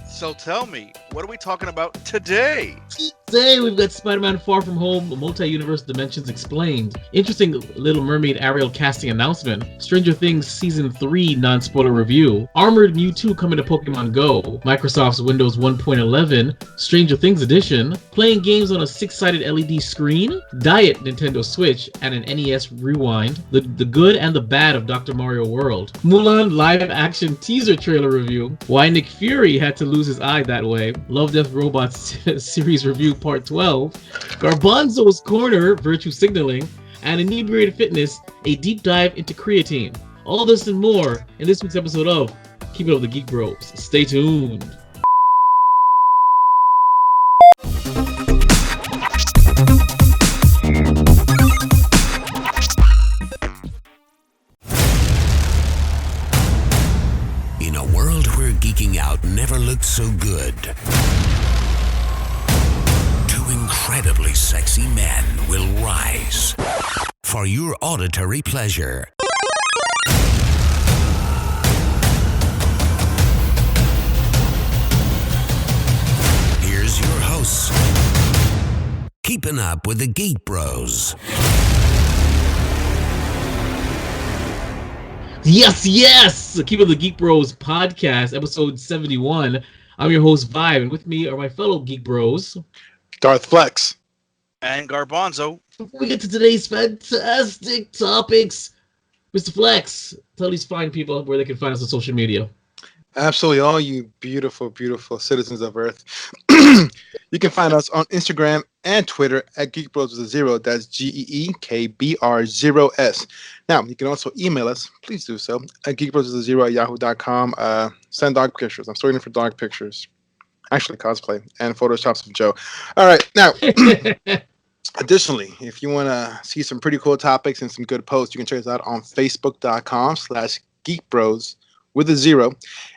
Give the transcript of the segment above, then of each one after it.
So tell me, what are we talking about today? Today we've got Spider-Man Far From Home, Multi-Universe Dimensions Explained, interesting Little Mermaid Ariel casting announcement, Stranger Things Season 3 non-spoiler review, Armored Mewtwo coming to Pokemon Go, Microsoft's Windows 1.11, Stranger Things edition, playing games on a 6-sided LED screen, Diet Nintendo Switch, and an NES Rewind, the good and the bad of Dr. Mario World, Mulan live-action teaser trailer review, why Nick Fury had to lose his eye that way, Love, Death, Robots series review part 12, Garbanzo's Corner, virtue signaling, and Inebriated Fitness, a deep dive into creatine. All this and more in this week's episode of Keep It Up with the Geek Bros. Stay tuned. In a world where geeking out never looked so good, incredibly sexy men will rise for your auditory pleasure. Here's your hosts, Keeping Up with the Geek Bros. Yes! Keep It Up with the Geek Bros podcast, episode 71. I'm your host, Vibe, and with me are my fellow Geek Bros, Darth Flex. And Garbanzo. Before we get to today's fantastic topics, Mr. Flex, tell these fine people where they can find us on social media. Absolutely, all you beautiful, beautiful citizens of Earth. You can find us on Instagram and Twitter at Geek Bros with a zero. That's GEEKBR0S. Now, you can also email us. Please do so at geekbros0 at yahoo.com. Send dog pictures. I'm still waiting for dog pictures. Actually, cosplay and photoshops of Joe. All right, now, additionally, if you want to see some pretty cool topics and some good posts, you can check us out on facebook.com/geekbros with a zero.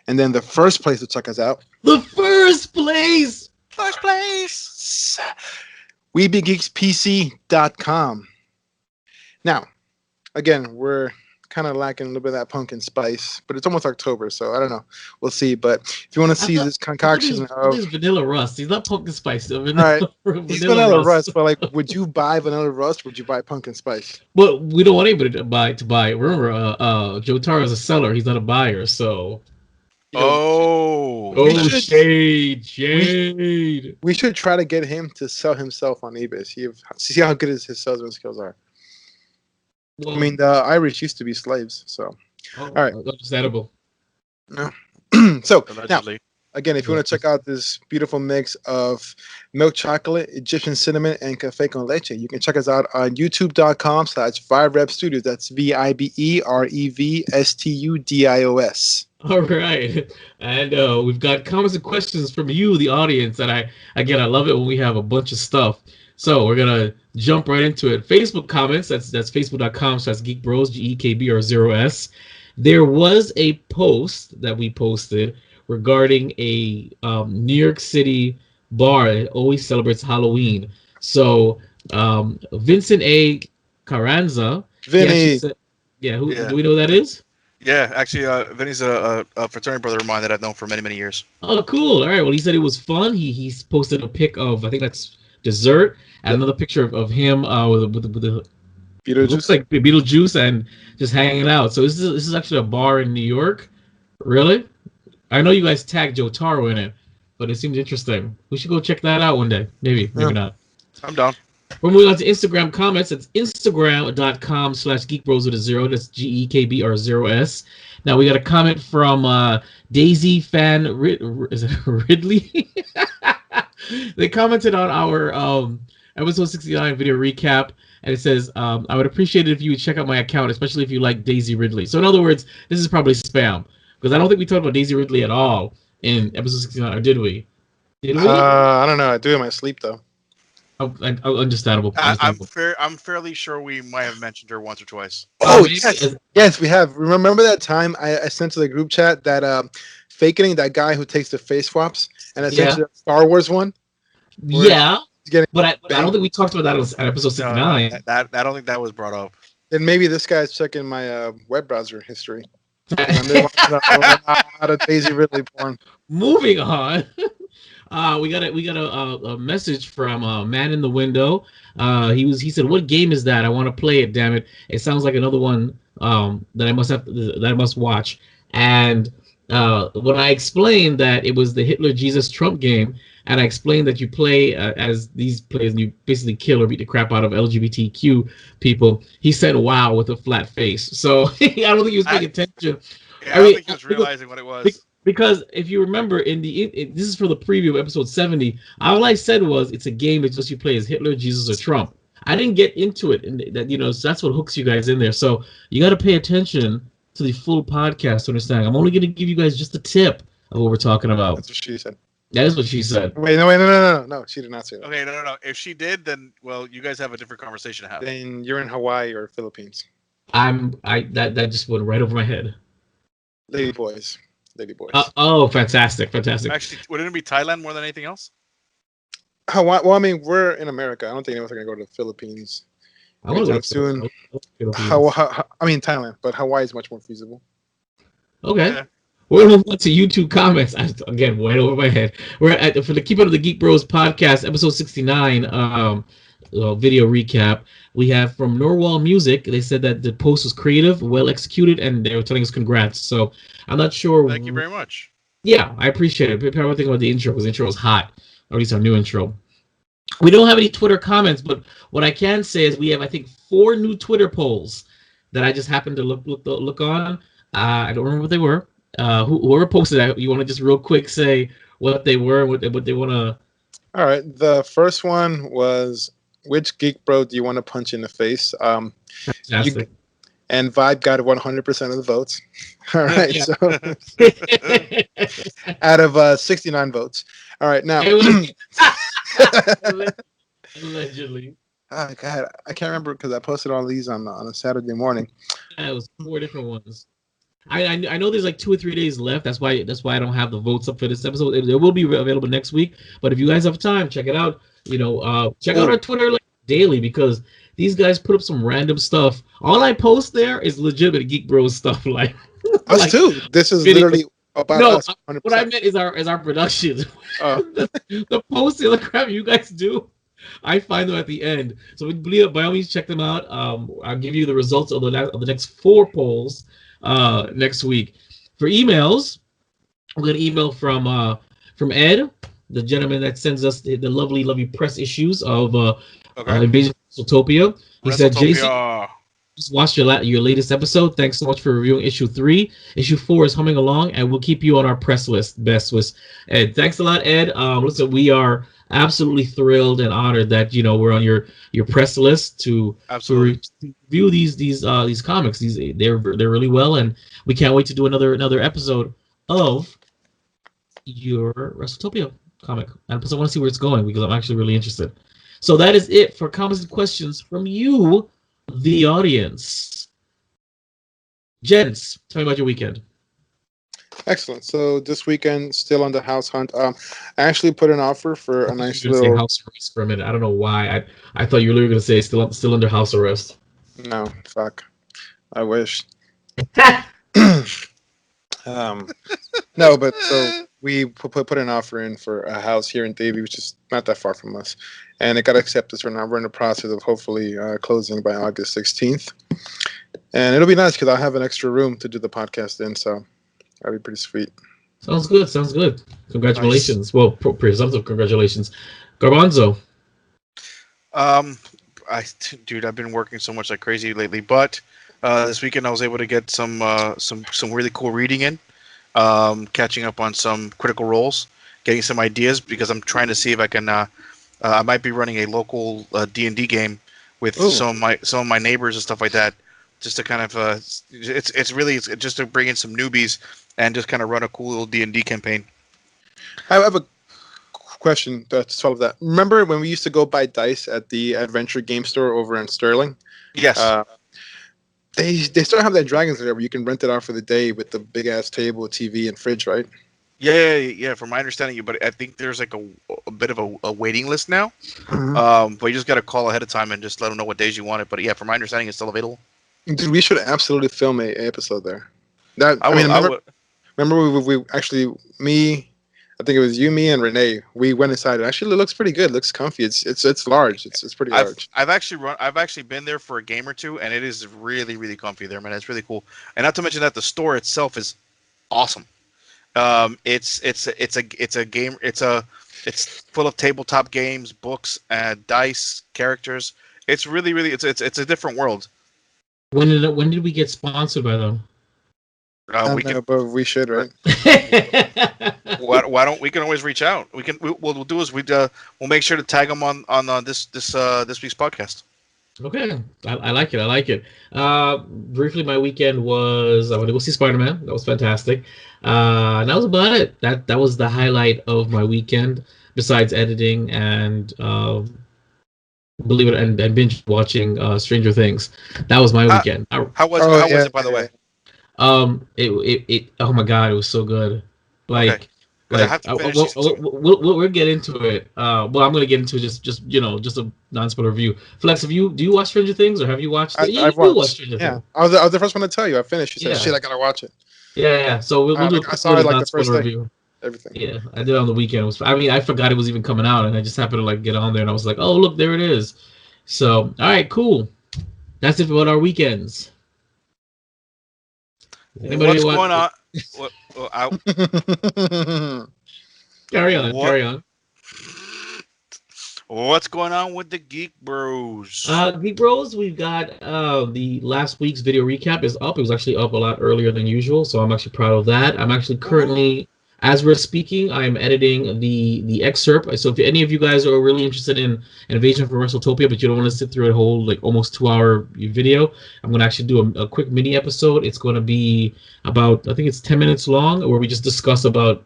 And then the first place to check us out. The first place! WeBeGeeksPC.com. Now, again, we're kind of lacking a little bit of that pumpkin spice, but it's almost October, so I don't know. We'll see. But if you want to see this concoction of vanilla rust, he's not pumpkin spice. Vanilla vanilla rust, but like, would you buy vanilla rust? Or would you buy pumpkin spice? But we don't want anybody to buy. Remember, Joe Taro is a seller; he's not a buyer. So, shade. We should try to get him to sell himself on eBay. See how good his salesman skills are. Well, I mean, the Irish used to be slaves, so. All right. Understandable. No. So, allegedly. Now, again, if you want to check out this beautiful mix of milk chocolate, Egyptian cinnamon, and cafe con leche, you can check us out on youtube.com/VibeRepStudios. That's VIBEREVSTUDIOS. All right. And we've got comments and questions from you, the audience. And I love it when we have a bunch of stuff. So we're going to jump right into it. Facebook comments, that's facebook.com/geekbros, GEKBR0S. There was a post that we posted regarding a New York City bar that always celebrates Halloween. So Vincent A. Carranza. Vinny. Said, do we know who that is? Yeah, actually, Vinny's a fraternity brother of mine that I've known for many, many years. Oh, cool. All right. Well, he said it was fun. He's posted a pic of, I think that's dessert, and another picture of him with the Beetlejuice. Looks like Beetlejuice and just hanging out. So this is actually a bar in New York. Really? I know you guys tagged Joe Taro in it, but it seems interesting. We should go check that out one day. Maybe not. I'm down. We're moving on to Instagram comments. It's instagram.com/geekbros with a zero. That's GEKBR0S. Now we got a comment from Daisy Fan is it Ridley? They commented on our episode 69 video recap, and it says, I would appreciate it if you would check out my account, especially if you like Daisy Ridley. So in other words, this is probably spam, because I don't think we talked about Daisy Ridley at all in episode 69, or did we? I don't know. I do it in my sleep, though. Understandable. I'm fairly sure we might have mentioned her once or twice. Oh, yes, we have. Remember that time I sent to the group chat that faking that guy who takes the face swaps, and I sent you a Star Wars one? Yeah, but I don't think we talked about that at episode 69. I don't think that was brought up. Then maybe this guy's checking my web browser history. And they want to know how the Daisy Ridley born. Moving on. We got a message from Man in the Window. He said, "What game is that? I want to play it. Damn it! It sounds like another one that I must watch." And when I explained that it was the Hitler Jesus Trump game, and I explained that you play as these players and you basically kill or beat the crap out of LGBTQ people, he said, "Wow," with a flat face. So I don't think he was paying attention. Yeah, I don't think he was realizing what it was. Because if you remember, this is for the preview of episode 70. All I said was it's a game. It's just you play as Hitler, Jesus, or Trump. I didn't get into it, and that so that's what hooks you guys in there. So you got to pay attention to the full podcast to understand. I'm only going to give you guys just a tip of what we're talking about. That's what she said. That is what she said. Wait, no. She did not say that. Okay, no. If she did, then well, you guys have a different conversation to have. Then you're in Hawaii or Philippines. That just went right over my head. Lady boys. Oh, fantastic. Actually, wouldn't it be Thailand more than anything else? Hawaii. Well, I mean, we're in America. I don't think anyone's going to go to the Philippines. I want to go soon. I mean, Thailand, but Hawaii is much more feasible. Okay. Yeah. We're going to move on to YouTube comments. Again, way over my head. We're for the Keep Up of the Geek Bros podcast, episode 69, video recap. We have from Norwal Music. They said that the post was creative, well executed, and they were telling us congrats. So I'm not sure. Thank you very much. Yeah, I appreciate it. People think about the intro because the intro was hot, or at least our new intro. We don't have any Twitter comments, but what I can say is we have, I think, 4 new Twitter polls that I just happened to look on. I don't remember what they were. Whoever posted that, you want to just real quick say what they were, what they want to. All right. The first one was, which geek bro do you want to punch in the face? Fantastic. And Vibe got 100% of the votes. All right. Yeah. So out of 69 votes. All right. Now. Allegedly. Oh, God, I can't remember because I posted all these on a Saturday morning. Yeah, it was 4 different ones. I know there's like 2 or 3 days left. That's why I don't have the votes up for this episode. It will be available next week. But if you guys have time, check it out. Check out our Twitter daily because these guys put up some random stuff. All I post there is legitimate Geek Bros stuff. Like us too. This is literally about us. 100%. What I meant is our productions. The posts and the crap you guys do. I find them at the end. So by all means, check them out. I'll give you the results of the next 4 polls next week. For emails, we're gonna email from Ed, the gentleman that sends us the lovely press issues of Invasion of Utopia. He said, "Jason, just watched your latest episode. Thanks so much for reviewing issue 3. Issue 4 is humming along, and we'll keep you on our press list. Best Swiss." Ed, thanks a lot, Ed. Listen, we are absolutely thrilled and honored that we're on your press list to review these comics. They're really well, and we can't wait to do another episode of your WrestleTopia comic. And plus, I want to see where it's going because I'm actually really interested. So that is it for comments and questions from you, the audience. Gents, tell me about your weekend. Excellent. So this weekend, still on the house hunt. I actually put an offer for a nice little. Say house arrest for a minute. I don't know why. I thought you were literally going to say still under house arrest. No, fuck. I wish. No, but so we put an offer in for a house here in Davie, which is not that far from us, and it got accepted. So now we're in the process of hopefully closing by August 16th, and it'll be nice because I'll have an extra room to do the podcast in. So that'll be pretty sweet. Sounds good. Congratulations. Nice. Well, presumptive congratulations. Garbanzo. Dude, I've been working so much like crazy lately, but this weekend I was able to get some really cool reading in, catching up on some Critical Roles, getting some ideas because I'm trying to see if I can. I might be running a local D&D game with some of my neighbors and stuff like that, just to kind of it's just to bring in some newbies and just kind of run a cool little D&D campaign. I have a question to solve that. Remember when we used to go buy dice at the Adventure Game Store over in Sterling? Yes. They still have that Dragons there where you can rent it out for the day with the big ass table, TV, and fridge, right? Yeah. From my understanding, but I think there's like a bit of a waiting list now. Mm-hmm. But you just got to call ahead of time and just let them know what days you want it. But yeah, from my understanding, it's still available. Dude, we should absolutely film a episode there. That I I would. mean, I would. remember we actually me. I think it was you, me, and Renee. We went inside. It actually looks pretty good. It looks comfy. It's large. It's pretty large. I've actually run. I've actually been there for a game or two, and it is really really comfy there, man. It's really cool. And not to mention that the store itself is awesome. It's a game. It's full of tabletop games, books, dice, characters. It's really really it's a different world. When did we get sponsored by them? I We don't know, can. but we should, right? Why don't we can always reach out? We can. What we'll do is we'll make sure to tag them on this week's podcast. Okay, I like it. I like it. Briefly, my weekend was I went to go see Spider-Man. That was fantastic. And that was about it. That was the highlight of my weekend. Besides editing and believe it and binge watching Stranger Things. That was my weekend. How was it, by the way? It oh my god, it was so good. Like, okay. I have to finish we'll get into it. Well, I'm gonna get into just a non-spoiler review. Flex, do you watch Stranger Things or have you watched it? I've watched. Stranger yeah, Things. I was the first one to tell you. I finished. You said, "Shit, I gotta watch it." Yeah. So we'll do I saw it like the first review. Everything. Yeah, I did it on the weekend. I forgot it was even coming out, and I just happened to like get on there, and I was like, oh look, there it is. So all right, cool. That's it about our weekends. What's going on? Carry on. What's going on with the Geek Bros? Geek Bros, we've got the last week's video recap is up. It was actually up a lot earlier than usual, so I'm actually proud of that. I'm actually currently, as we're speaking, I'm editing the excerpt. So if any of you guys are really interested in Invasion from WrestleTopia, but you don't want to sit through a whole like almost 2-hour video, I'm going to actually do a quick mini episode. It's going to be about, I think it's 10 minutes long, where we just discuss about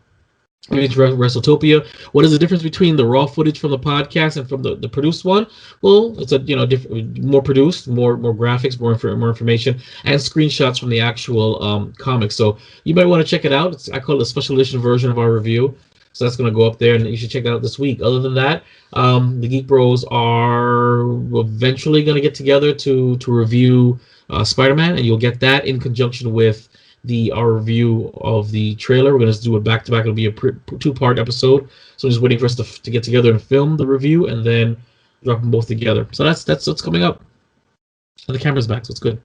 WrestleTopia. What is the difference between the raw footage from the podcast and from the produced one? Well, it's a different, more produced, more graphics, more information, and screenshots from the actual comics. So you might want to check it out. I call it a special edition version of our review. So that's going to go up there, and you should check that out this week. Other than that, the Geek Bros are eventually going to get together to review Spider-Man, and you'll get that in conjunction with our review of the trailer. We're going to do it back to back. It'll be a 2-part episode. So I'm just waiting for us to get together and film the review and then drop them both together. So that's what's coming up. And the camera's back, so it's good.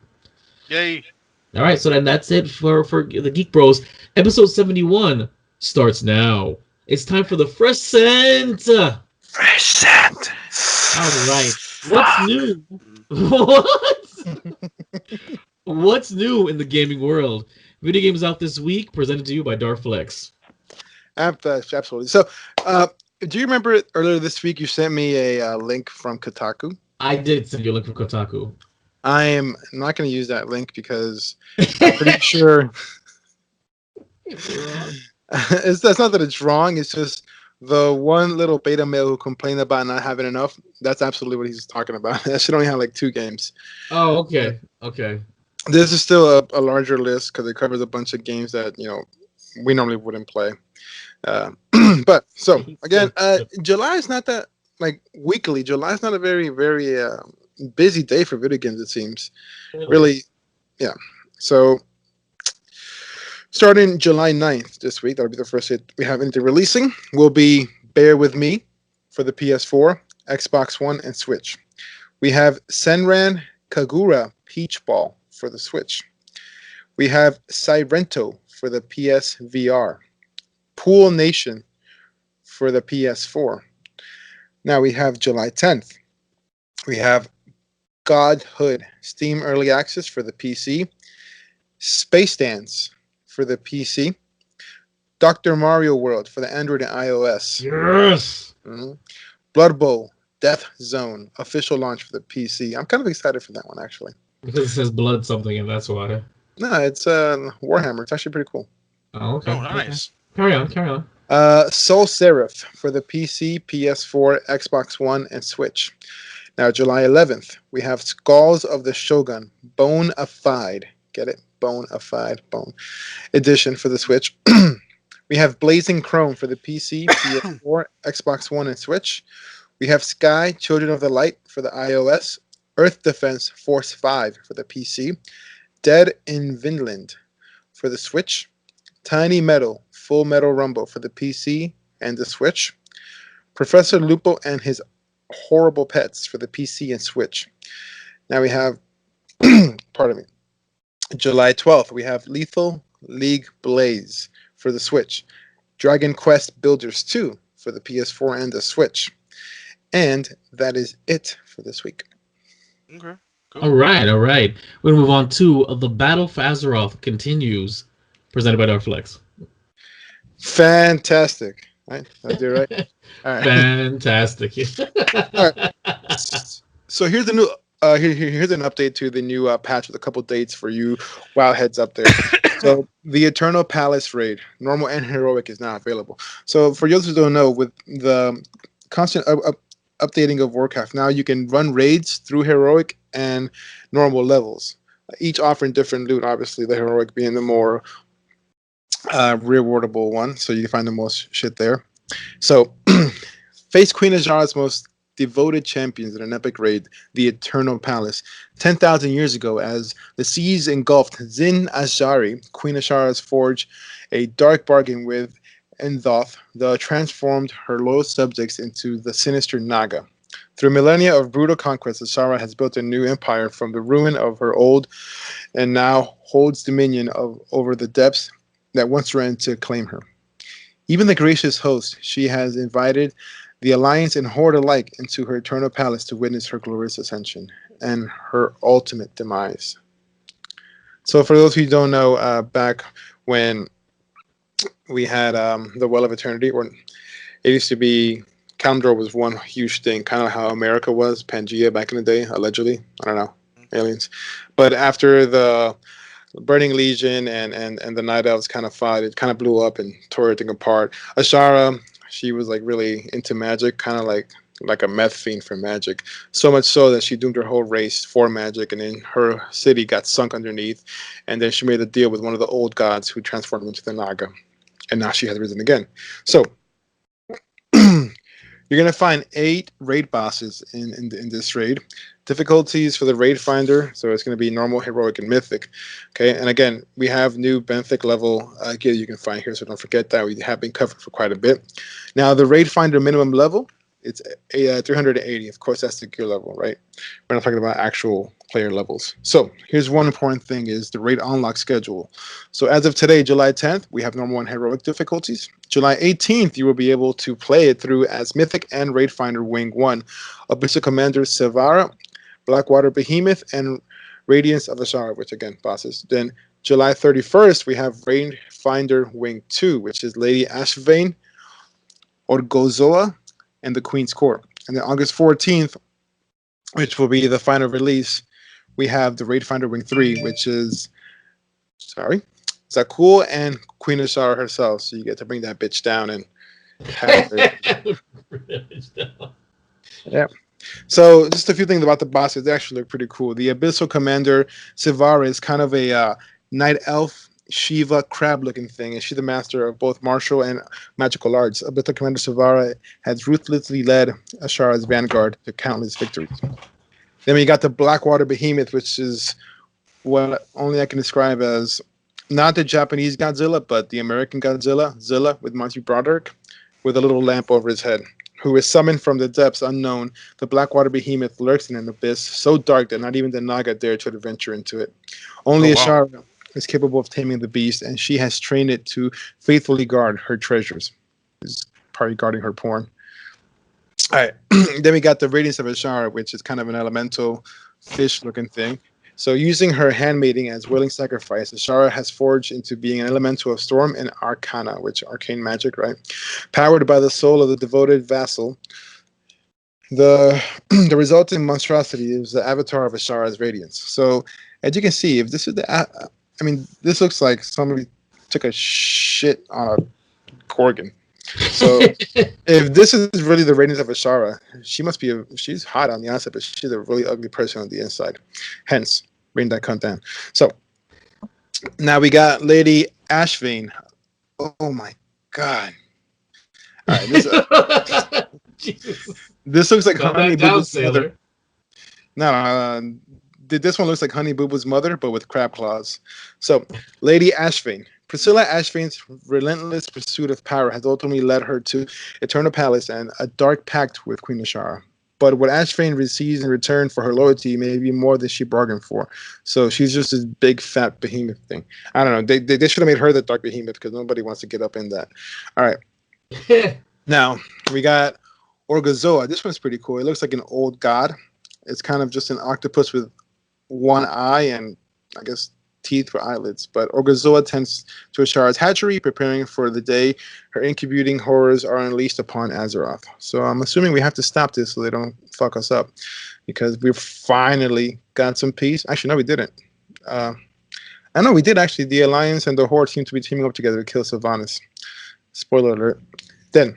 Yay! All right, so then that's it for the Geek Bros. Episode 71 starts now. It's time for the Fresh Scent. Fresh Scent. All right. What's new? What's new in the gaming world? Video games out this week, presented to you by Darflex. Absolutely. So, do you remember earlier this week you sent me a link from Kotaku? I did send you a link from Kotaku. I am not going to use that link because I'm pretty sure that's not that it's wrong. It's just the one little beta male who complained about not having enough. That's absolutely what he's talking about. That should only have like 2 games. Oh, okay. Okay. This is still a larger list because it covers a bunch of games that we normally wouldn't play. But so again, July is not that like weekly. July is not a very very busy day for video games. It seems really, yeah. So starting July 9th this week, that'll be the first hit we have anything releasing. Will be Bear With Me for the PS4, Xbox One, and Switch. We have Senran Kagura Peach Ball for the Switch. We have Sirento for the PSVR. Pool Nation for the PS4. Now we have July 10th. We have Godhood Steam Early Access for the PC. Space Dance for the PC. Dr. Mario World for the Android and iOS. Yes! Mm-hmm. Blood Bowl Death Zone official launch for the PC. I'm kind of excited for that one, actually. Because it says blood something, and that's why. No, it's Warhammer. It's actually pretty cool. Oh, okay. Oh, nice. Okay. Carry on. Soul Seraph for the PC, PS4, Xbox One, and Switch. Now, July 11th, we have Skulls of the Shogun, Bona Fide. Get it? Bona Fide, Bone. Edition for the Switch. We have Blazing Chrome for the PC, PS4, Xbox One, and Switch. We have Sky, Children of the Light for the iOS. Earth Defense Force 5 for the PC. Dead in Vinland for the Switch, Tiny Metal Full Metal Rumble for the PC and the Switch, Professor Lupo and His Horrible Pets for the PC and Switch. Now we have, pardon me, July 12th, we have Lethal League Blaze for the Switch, Dragon Quest Builders 2 for the PS4 and the Switch. And that is it for this week. Okay. Cool. All right. We're gonna move on to The Battle for Azeroth Continues, presented by Darkflex. Fantastic. Right? I'll do it right. All right. Fantastic. All right. So here's the new. Here's an update to the new patch with a couple dates for you WoW heads up there. So the Eternal Palace raid, normal and heroic, is now available. So for those who don't know, with the constant updating of Warcraft, now you can run raids through heroic and normal levels, each offering different loot. Obviously, the heroic being the more rewardable one, so you can find the most shit there. So face Queen Azshara's most devoted champions in an epic raid, the Eternal Palace, 10,000 years ago, as the seas engulfed Zin Azshari. Queen Azshara's forged a dark bargain with Endothe, the transformed her loyal subjects into the sinister Naga. Through millennia of brutal conquest, Azshara has built a new empire from the ruin of her old, and now holds dominion over the depths that once ran to claim her. Even the gracious host, she has invited the Alliance and Horde alike into her eternal palace to witness her glorious ascension and her ultimate demise. So for those who don't know, back when we had the Well of Eternity, or it used to be, Kalimdor was one huge thing, kind of how America was, Pangea back in the day, allegedly. I don't know, aliens. But after the Burning Legion and the Night Elves kind of fought, it kind of blew up and tore everything apart. Azshara, she was like really into magic, kind of like a meth fiend for magic. So much so that she doomed her whole race for magic, and then her city got sunk underneath. And then she made a deal with one of the old gods who transformed into the Naga. And now she has risen again. So you're going to find 8 raid bosses in this raid. Difficulties for the raid finder, so it's going to be normal, heroic, and mythic. Okay, and again, we have new benthic level gear you can find here, so don't forget that. We have been covered for quite a bit. Now, the raid finder minimum level, it's 380. Of course, that's the gear level, right? We're not talking about actual player levels. So here's one important thing, is the raid unlock schedule. So as of today, July 10th, we have normal and heroic difficulties. July 18th, you will be able to play it through as Mythic and Raid Finder Wing 1, Abyssal Commander Sevara, Blackwater Behemoth, and Radiance of Azshara, which again, bosses. Then July 31st, we have Raid Finder Wing 2, which is Lady Ashvane, Orgozoa, and the Queen's Court. And then August 14th, which will be the final release, we have the Raid Finder Wing 3, which is, Zakul and Queen Azshara herself. So you get to bring that bitch down and have her. Yeah. So just a few things about the bosses. They actually look pretty cool. The Abyssal Commander Sivara is kind of a night elf Shiva crab looking thing, and she's the master of both martial and magical arts. Abyssal Commander Sivara has ruthlessly led Azshara's vanguard to countless victories. Then we got the Blackwater Behemoth, which is what only I can describe as not the Japanese Godzilla, but the American Godzilla, Zilla, with Monty Broderick, with a little lamp over his head, who is summoned from the depths unknown. The Blackwater Behemoth lurks in an abyss so dark that not even the Naga dare to adventure into it. Only Azshara is capable of taming the beast, and she has trained it to faithfully guard her treasures. Is probably guarding her porn. All right. Then we got the Radiance of Azshara, which is kind of an elemental fish-looking thing. So using her handmaiding as willing sacrifice, Azshara has forged into being an elemental of storm and arcana, which arcane magic, right? Powered by the soul of the devoted vassal, the resulting monstrosity is the avatar of Azshara's radiance. So as you can see, if this is this looks like somebody took a shit on a Gorgon. So if this is really the radiance of Azshara, she's hot on the outside, but she's a really ugly person on the inside. Hence, bring that cunt down. So now we got Lady Ashvane. Oh my god. All right, this looks like Harmony. No, This one looks like Honey Boo Boo's mother, but with crab claws. So, Lady Ashvane. Priscilla Ashvane's relentless pursuit of power has ultimately led her to Eternal Palace and a dark pact with Queen Ashara. But what Ashvane receives in return for her loyalty may be more than she bargained for. So she's just this big fat behemoth thing. I don't know. They should have made her the dark behemoth because nobody wants to get up in that. All right. Now we got Orgozoa. This one's pretty cool. It looks like an old god. It's kind of just an octopus with one eye and I guess teeth for eyelids. But Orgozoa tends to Ashara's hatchery, preparing for the day her incubating horrors are unleashed upon Azeroth. So I'm assuming we have to stop this so they don't fuck us up, because we finally got some peace. Actually, no, we didn't. I know we did actually. The Alliance and the Horde seem to be teaming up together to kill Sylvanas. Spoiler alert. Then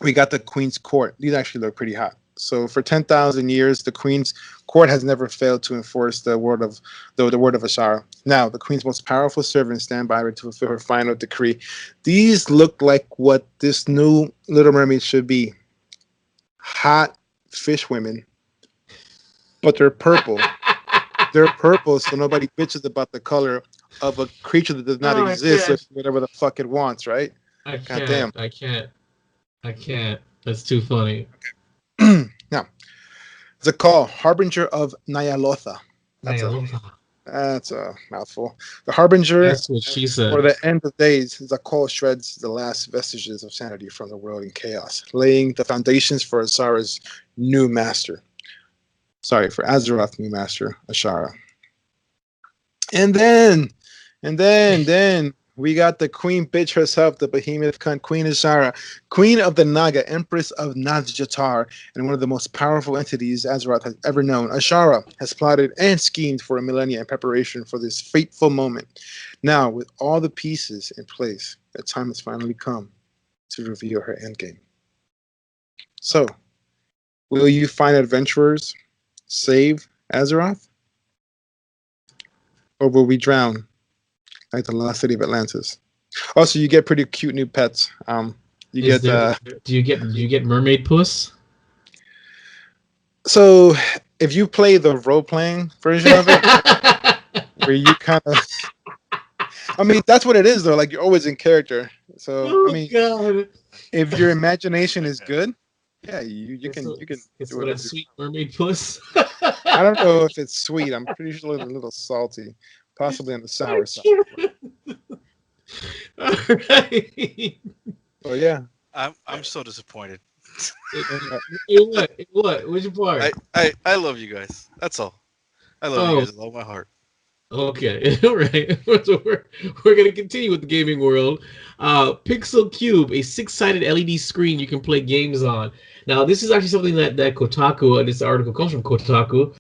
we got the Queen's Court. These actually look pretty hot. So for 10,000 years, the Queen's Court has never failed to enforce the word of Ashara. Now, the Queen's most powerful servants stand by her to fulfill her final decree. These look like what this new Little Mermaid should be. Hot fish women. But they're purple. They're purple, so nobody bitches about the color of a creature that does not exist, or whatever the fuck it wants, right? I can't. That's too funny. Now, Zakal, Harbinger of Nyalotha. That's a mouthful. The Harbinger, that's what she said. For the end of days, Zakal shreds the last vestiges of sanity from the world in chaos, laying the foundations for Azara's new master. Sorry, for Azeroth's new master, Ashara. And then we got the queen bitch herself, the behemoth cunt, Queen Ashara, queen of the Naga, empress of Nazjatar, and one of the most powerful entities Azeroth has ever known. Ashara has plotted and schemed for a millennia in preparation for this fateful moment. Now, with all the pieces in place, the time has finally come to reveal her endgame. So, will you find adventurers save Azeroth? Or will we drown like the lost city of Atlantis? Also, you get pretty cute new pets. Do you get mermaid puss? So if you play the role-playing version of it, where you kind of, I mean, that's what it is though. Like you're always in character. So I mean, God. If your imagination is good, yeah, you can. It's what a sweet mermaid puss. I don't know if it's sweet. I'm pretty sure it's a little salty, possibly on the sour side. All right. Oh yeah. I'm so disappointed. What? Which part? I love you guys. That's all. I love you guys with all my heart. Okay, all right. So we're gonna continue with the gaming world. PIXXL Cube, a 6-sided LED screen you can play games on. Now, this is actually something that Kotaku, and this article comes from Kotaku.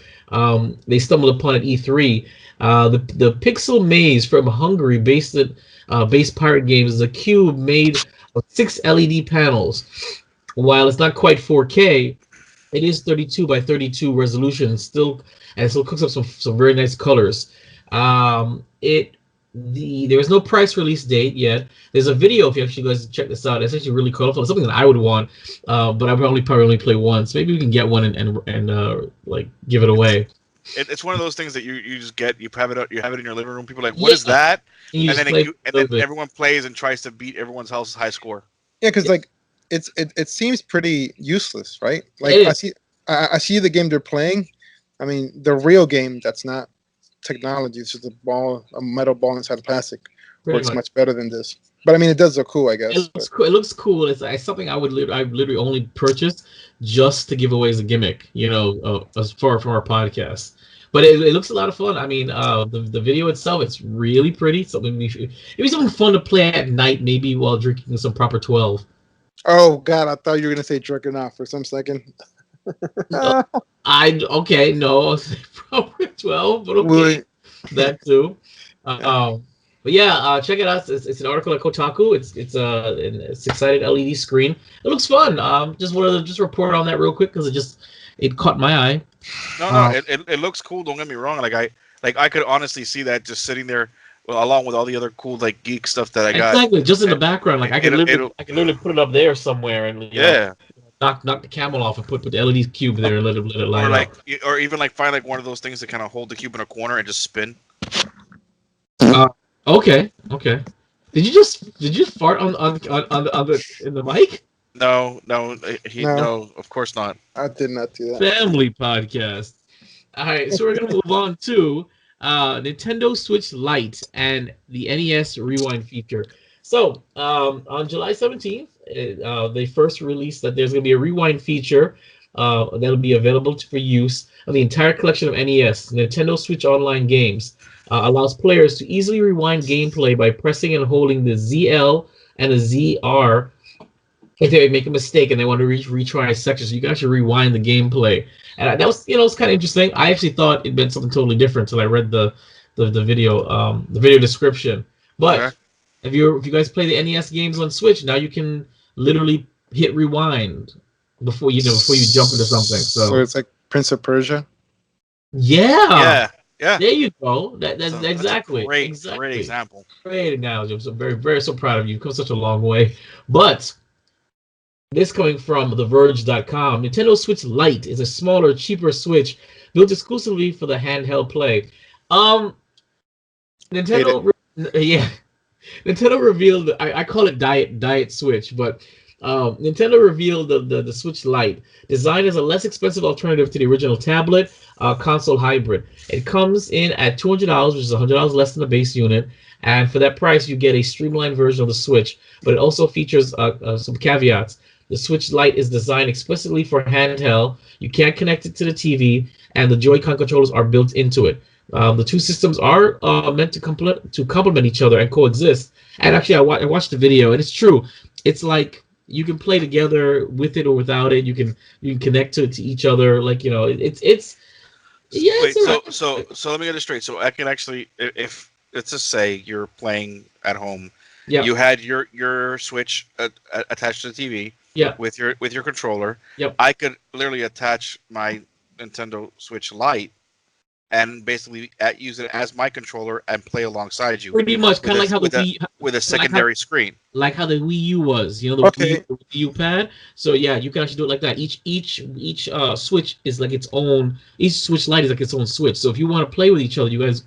They stumbled upon at E3. The PIXXL Maze from Hungary, based pirate games, is a cube made of 6 LED panels. While it's not quite 4K, it is 32 by 32 resolution still, and still cooks up some very nice colors. There is no price release date yet. There's a video if you actually guys check this out. It's actually really colorful. It's something that I would want, but I probably only play once. Maybe we can get one and like give it away. It's one of those things that you just get. You have it in your living room. People are like, what is that? And then everyone plays and tries to beat everyone's else's high score. Yeah, because like it seems pretty useless, right? Like I see the game they're playing. I mean, the real game that's not technology, it's just a metal ball inside of plastic. Works much better than this. But I mean, it does look cool, I guess. It looks cool. It's something I literally only purchase just to give away as a gimmick, as far from our podcast. But it looks a lot of fun. I mean, the video itself, it's really pretty. It'd be something fun to play at night, maybe while drinking some proper 12. Oh God, I thought you were gonna say jerking off for some second. No, proper 12, but okay, that too. But yeah, check it out. It's an article at Kotaku. It's a 6-sided LED screen. It looks fun. Just wanted to report on that real quick because it caught my eye. No, it looks cool. Don't get me wrong. I could honestly see that just sitting there, along with all the other cool geek stuff that I got. Exactly, just in the background. Like I can literally put it up there somewhere and knock the camel off and put the LED cube there and let it light Or like, up. or even like find like one of those things that kind of hold the cube in a corner and just spin. Okay. Did you just fart on the in the mic? No, No. of course not. I did not do that. Family podcast. All right, so we're gonna move on to Nintendo Switch Lite and the NES Rewind feature. So on July 17th, they first released that there's gonna be a rewind feature that'll be available for use of the entire collection of NES Nintendo Switch Online games. Allows players to easily rewind gameplay by pressing and holding the ZL and the ZR. If they make a mistake and they want to retry a section, so you can actually rewind the gameplay. And that was, it's kind of interesting. I actually thought it meant something totally different until I read the video description. But Okay. if you guys play the NES games on Switch, now you can literally hit rewind before you jump into something. So it's like Prince of Persia. Yeah. Yeah. There you go. That's So exactly that's a great example. Great analogy. I'm so very so proud of you. You've come such a long way. But this coming from TheVerge.com, Nintendo Switch Lite is a smaller, cheaper Switch built exclusively for the handheld play. Nintendo revealed. I call it Diet Switch, but Nintendo revealed the Switch Lite, designed as a less expensive alternative to the original tablet console hybrid. It comes in at $200, which is $100 less than the base unit, and for that price, you get a streamlined version of the Switch. But it also features some caveats. The Switch Lite is designed explicitly for handheld. You can't connect it to the TV, and the Joy-Con controllers are built into it. The two systems are meant to complement each other and coexist. And actually, I watched the video, and it's true. It's like you can play together with it or without it. You can connect to each other. Like it's yeah. Wait, it's so let me get it straight. So I can actually, if let's just say you're playing at home, you had your Switch attached to the TV. Yeah. With your controller. Yep. I could literally attach my Nintendo Switch Lite and basically use it as my controller and play alongside you. Pretty much, kind of like how the Wii, with a secondary screen. Like how the Wii U was, the Okay. Wii U pad. So yeah, you can actually do it like that. Each Switch is like its own. Each Switch Lite is like its own Switch. So if you want to play with each other, you guys.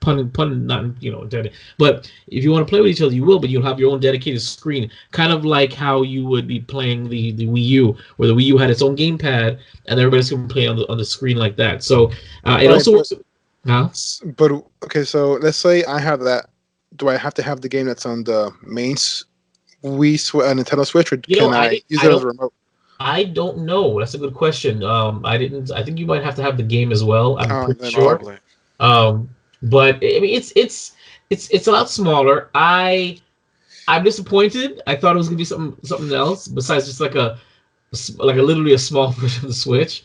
Pun not intended, but if you want to play with each other, you will, but you'll have your own dedicated screen, kind of like how you would be playing the Wii U, where the Wii U had its own gamepad and everybody's going to play on the screen like that. So it also works. But okay, so let's say I have that. Do I have to have the game that's on the main Nintendo Switch, or can I use it as a remote? I don't know. That's a good question. I think you might have to have the game as well. I'm pretty sure. Probably. But I mean, it's a lot smaller. I'm disappointed. I thought it was gonna be something else besides just like a literally a small version of the Switch.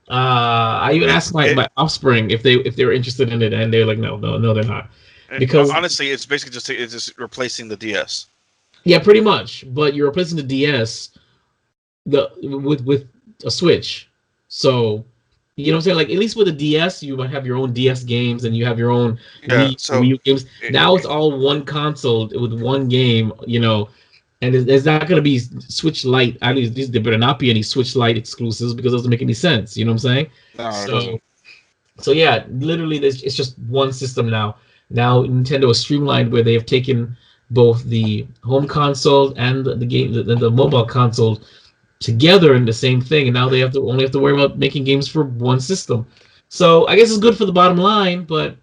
I even asked my offspring if they were interested in it, and they're like, no, they're not. Because honestly, it's basically just replacing the DS. Yeah, pretty much. But you're replacing the DS with a Switch. So. You know what I'm saying? Like, at least with a DS, you might have your own DS games and you have your own Wii U games. Now it's all one console with one game, and there's not going to be Switch Lite. At least there better not be any Switch Lite exclusives because it doesn't make any sense. You know what I'm saying? No, it doesn't. So yeah, literally, it's just one system now. Now Nintendo is streamlined where they have taken both the home console and the mobile console together in the same thing, and now they only have to worry about making games for one system. So I guess it's good for the bottom line, but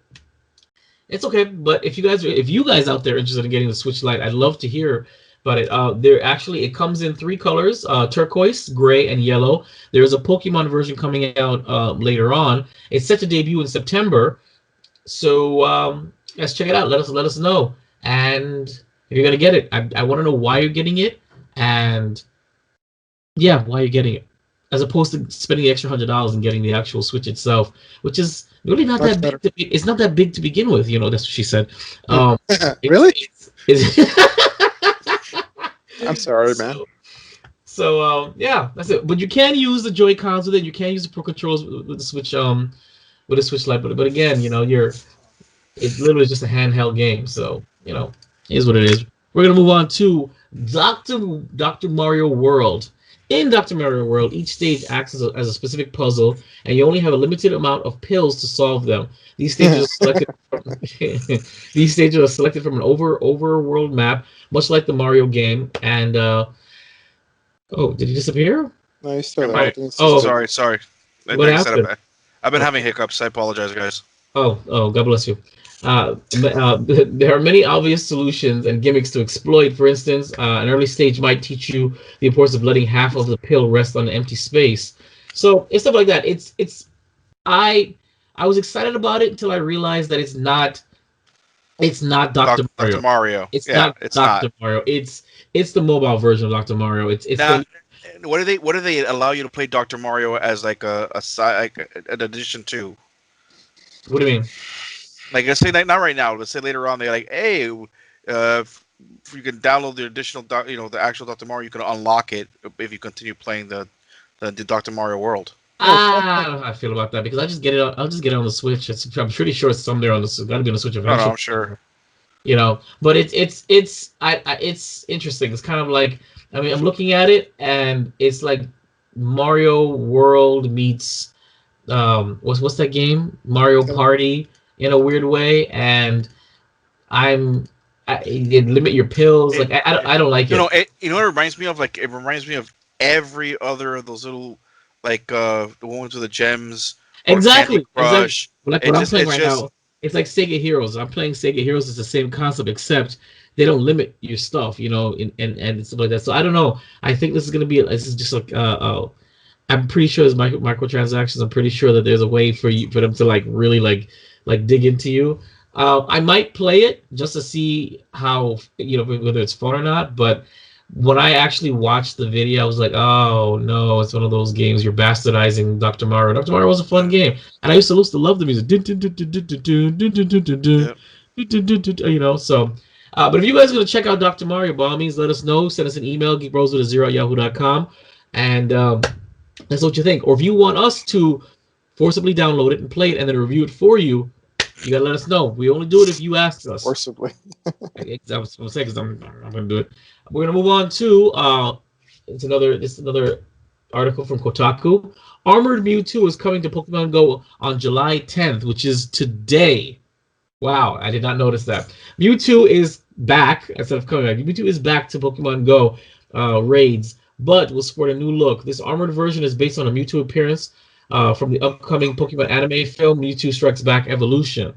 it's okay. But if you guys out there are interested in getting the Switch Lite, I'd love to hear about it. It comes in 3 colors: turquoise, gray, and yellow. There's a Pokemon version coming out later on. It's set to debut in September. So let's check it out. Let us know. And if you're gonna get it, I want to know why you're getting it, and yeah, why you're getting it, as opposed to spending the extra $100 and getting the actual Switch itself, which is really not that big. It's not that big to begin with. That's what she said. Really? I'm sorry, man. So yeah, that's it. But you can use the Joy-Cons with it. You can use the Pro Controllers with the Switch with the Switch Lite. But again, it's literally just a handheld game. So it is what it is. We're gonna move on to Dr. Mario World. In Dr. Mario World, each stage acts as a specific puzzle, and you only have a limited amount of pills to solve them. These stages are selected. These stages are selected from an overworld map, much like the Mario game. And oh, did he disappear? No, he's still Am there. I- I think it's Oh. just- Sorry. What Like I said, happened? I've been having hiccups. I apologize, guys. Oh, God bless you. There are many obvious solutions and gimmicks to exploit. For instance, an early stage might teach you the importance of letting half of the pill rest on an empty space. So it's stuff like that. I was excited about it until I realized that it's not Dr. Mario. Dr. Mario. It's Yeah, not it's Dr. not. Mario. It's the mobile version of Dr. Mario. It's Now, what do they allow you to play Dr. Mario as like a side, like an addition to? what do you mean? Like, let's say not right now. Let's say later on they're like, hey, if you can download the additional, the actual Dr. Mario, you can unlock it if you continue playing the Dr. Mario world. I don't know how I feel about that because I'll just get it on the Switch. I'm pretty sure it's somewhere on the. Got to be on the Switch eventually. No, I'm sure. But it's interesting. It's kind of like, I mean, I'm looking at it and it's like Mario World meets what's that game? Mario Party in a weird way, and it limit your pills. Like I don't like it. You know what it reminds me of? Like, it reminds me of every other of those little, like the ones with the gems. Or Exactly. Candy Crush. Like what I'm playing right now, it's like Sega Heroes. I'm playing Sega Heroes. It's the same concept, except they don't limit your stuff, and stuff like that. So I don't know. I think this is just like I'm pretty sure there's microtransactions. I'm pretty sure that there's a way for them to like really like dig into you. I might play it just to see how whether it's fun or not. But when I actually watched the video, I was like, oh no, it's one of those games you're bastardizing Dr. Mario. Dr. Mario was a fun game, and I used to love the music. So. But if you guys are going to check out Dr. Mario, by all means, let us know. Send us an email, geekbros@yahoo.com, and that's what you think. Or if you want us to forcibly download it and play it and then review it for you, you got to let us know. We only do it if you ask us. Forcibly. I was going to say, because I'm going to do it. We're going to move on to, this is another article from Kotaku. Armored Mewtwo is coming to Pokemon Go on July 10th, which is today. Wow, I did not notice that. Mewtwo is back, instead of coming back. Mewtwo is back to Pokemon Go raids, but will sport a new look. This armored version is based on a Mewtwo appearance from the upcoming Pokemon anime film, Mewtwo Strikes Back Evolution.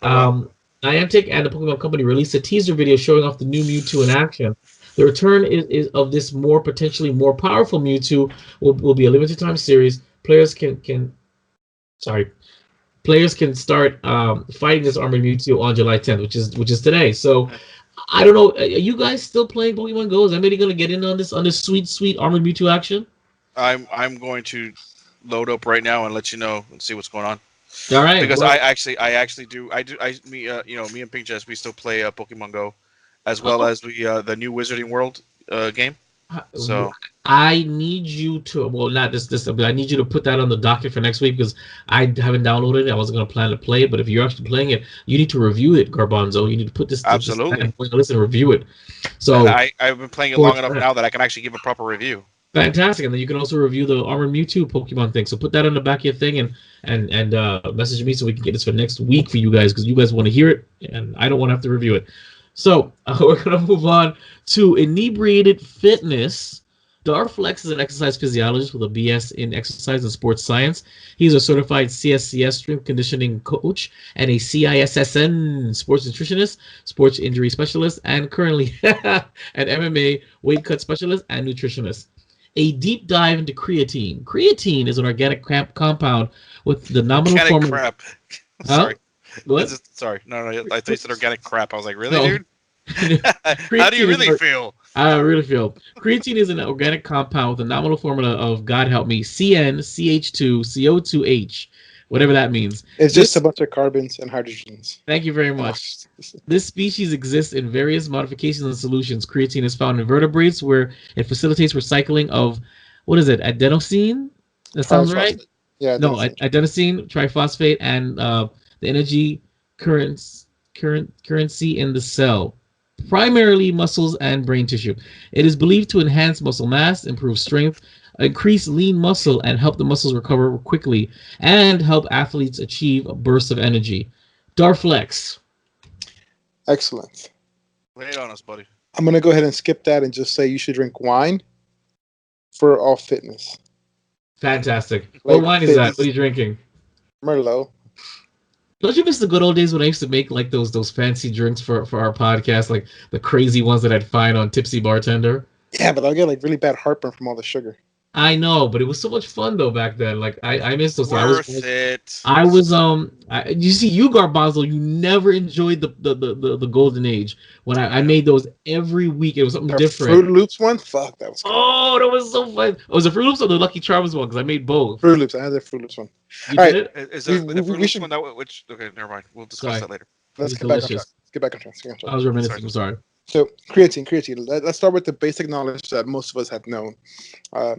Niantic and the Pokemon Company released a teaser video showing off the new Mewtwo in action. The return is of this potentially more powerful Mewtwo will be a limited time series. Players can start fighting this armored Mewtwo on July 10th, which is today. So I don't know. Are you guys still playing Pokemon Go? Is anybody gonna get in on this sweet armored Mewtwo action? I'm going to load up right now and let you know and see what's going on. All right. Because I actually do. Me and Pink Jess, we still play Pokemon Go, as well as the new Wizarding World game. So I need you to not this but I need you to put that on the docket for next week because I haven't downloaded it. I wasn't going to plan to play it, but if you're actually playing it, you need to review it, Garbanzo. You need to put this absolutely. Listen, review it. So I've been playing it long enough now that I can actually give a proper review. Fantastic, and then you can also review the Armored Mewtwo Pokemon thing. So put that on the back of your thing and message me so we can get this for next week for you guys because you guys want to hear it and I don't want to have to review it. So we're going to move on to Inebriated Fitness. Darflex is an exercise physiologist with a BS in exercise and sports science. He's a certified CSCS strength conditioning coach and a CISSN sports nutritionist, sports injury specialist, and currently an MMA weight cut specialist and nutritionist. A deep dive into creatine. Creatine is an organic compound with the nominal form. Organic crap. Sorry. What? Sorry. No. I thought you said organic crap. I was like, really, No. dude? How do you really feel? I really feel. Creatine is an organic compound with a nominal formula of, God help me, CnCH2CO2H, whatever that means. It's just a bunch of carbons and hydrogens. Thank you very much. This species exists in various modifications and solutions. Creatine is found in vertebrates where it facilitates recycling of, what is it, adenosine? That sounds right? Yeah. No, adenosine, triphosphate, and the energy currency in the cell. primarily muscles and brain tissue. It is believed to enhance muscle mass, improve strength, increase lean muscle, and help the muscles recover quickly, and help athletes achieve a burst of energy. Darflex. Excellent. Lay it on us, buddy. I'm gonna go ahead and skip that and just say you should drink wine for all fitness. Fantastic. Like What wine is that? What are you drinking? Merlot. Don't you miss the good old days when I used to make like those fancy drinks for our podcast, like the crazy ones that I'd find on Tipsy Bartender? Yeah, but I'll get like really bad heartburn from all the sugar. I know, but it was so much fun though back then. Like I miss those. Worth it. You see, you Garbanzo, you never enjoyed the golden age when I made those every week. It was something different. Fruit Loops one, fuck, that was cool. Oh, that was so fun. Oh, was it Fruit Loops or the Lucky Charms one? Because I made both. Fruit Loops, I had the Fruit Loops one. You All did right. it? Is there the Fruit we Loops should- one that which? Okay, never mind. We'll discuss Sorry. that later. Let's It get was back on track. delicious. Let's get back on track. Let's get back on track. I was reminiscing. I'm sorry. So creatine. Let's start with the basic knowledge that most of us have known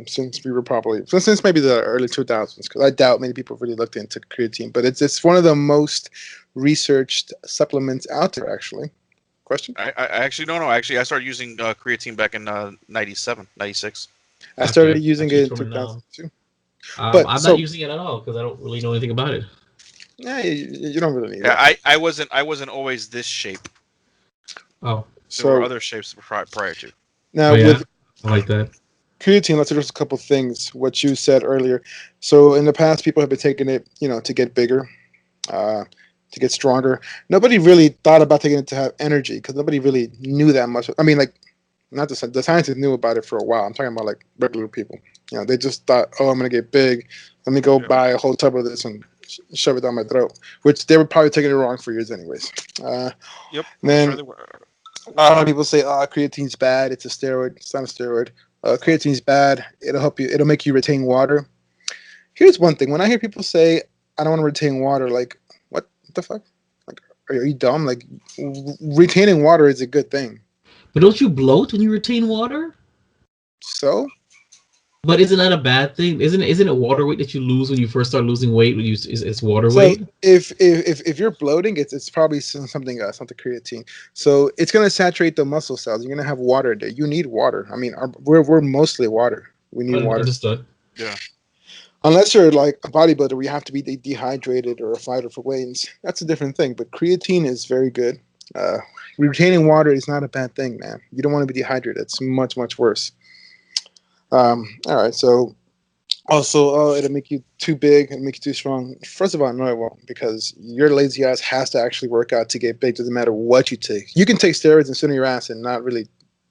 since we were since maybe the early 2000s, because I doubt many people really looked into creatine, but it's one of the most researched supplements out there, actually. Question? I actually don't know. Actually, I started using creatine back in 97, 96. I started Okay. using Actually, it in from now. 2002. I'm so- not using it at all because I don't really know anything about it. Yeah, you don't really need it. Yeah, I wasn't always this shape. Oh, There were So other shapes prior to. now oh, yeah. with I like that. creatine, let's address a couple things. What you said earlier. So in the past, people have been taking it, to get bigger, to get stronger. Nobody really thought about taking it to have energy because nobody really knew that much. I mean, like, not the scientists knew about it for a while. I'm talking about like regular people. They just thought, oh, I'm gonna get big. Let me go buy a whole tub of this and shove it down my throat. Which they were probably taking it wrong for years, anyways. Yep. Then Sure they were. a lot of people say, "Oh, creatine's bad. It's a steroid. It's not a steroid. Creatine's bad. It'll help you. It'll make you retain water." Here's one thing: when I hear people say, "I don't want to retain water," like, what the fuck? Like, are you dumb? Like, retaining water is a good thing. But don't you bloat when you retain water? So, But isn't that a bad thing? Isn't it water weight that you lose when you first start losing weight? When it's water weight? if you're bloating, it's probably something creatine. So it's gonna saturate the muscle cells. You're gonna have water there. You need water. I mean, we're mostly water. We need water. Understood. Yeah. Unless you're like a bodybuilder where you have to be dehydrated or a fighter for weigh-ins, that's a different thing. But creatine is very good. Retaining water is not a bad thing, man. You don't want to be dehydrated. It's much, much worse. All right. So also, it'll make you too big and make you too strong. First of all, no, it won't, because your lazy ass has to actually work out to get big. Doesn't matter what you take. You can take steroids and sit on your ass and not really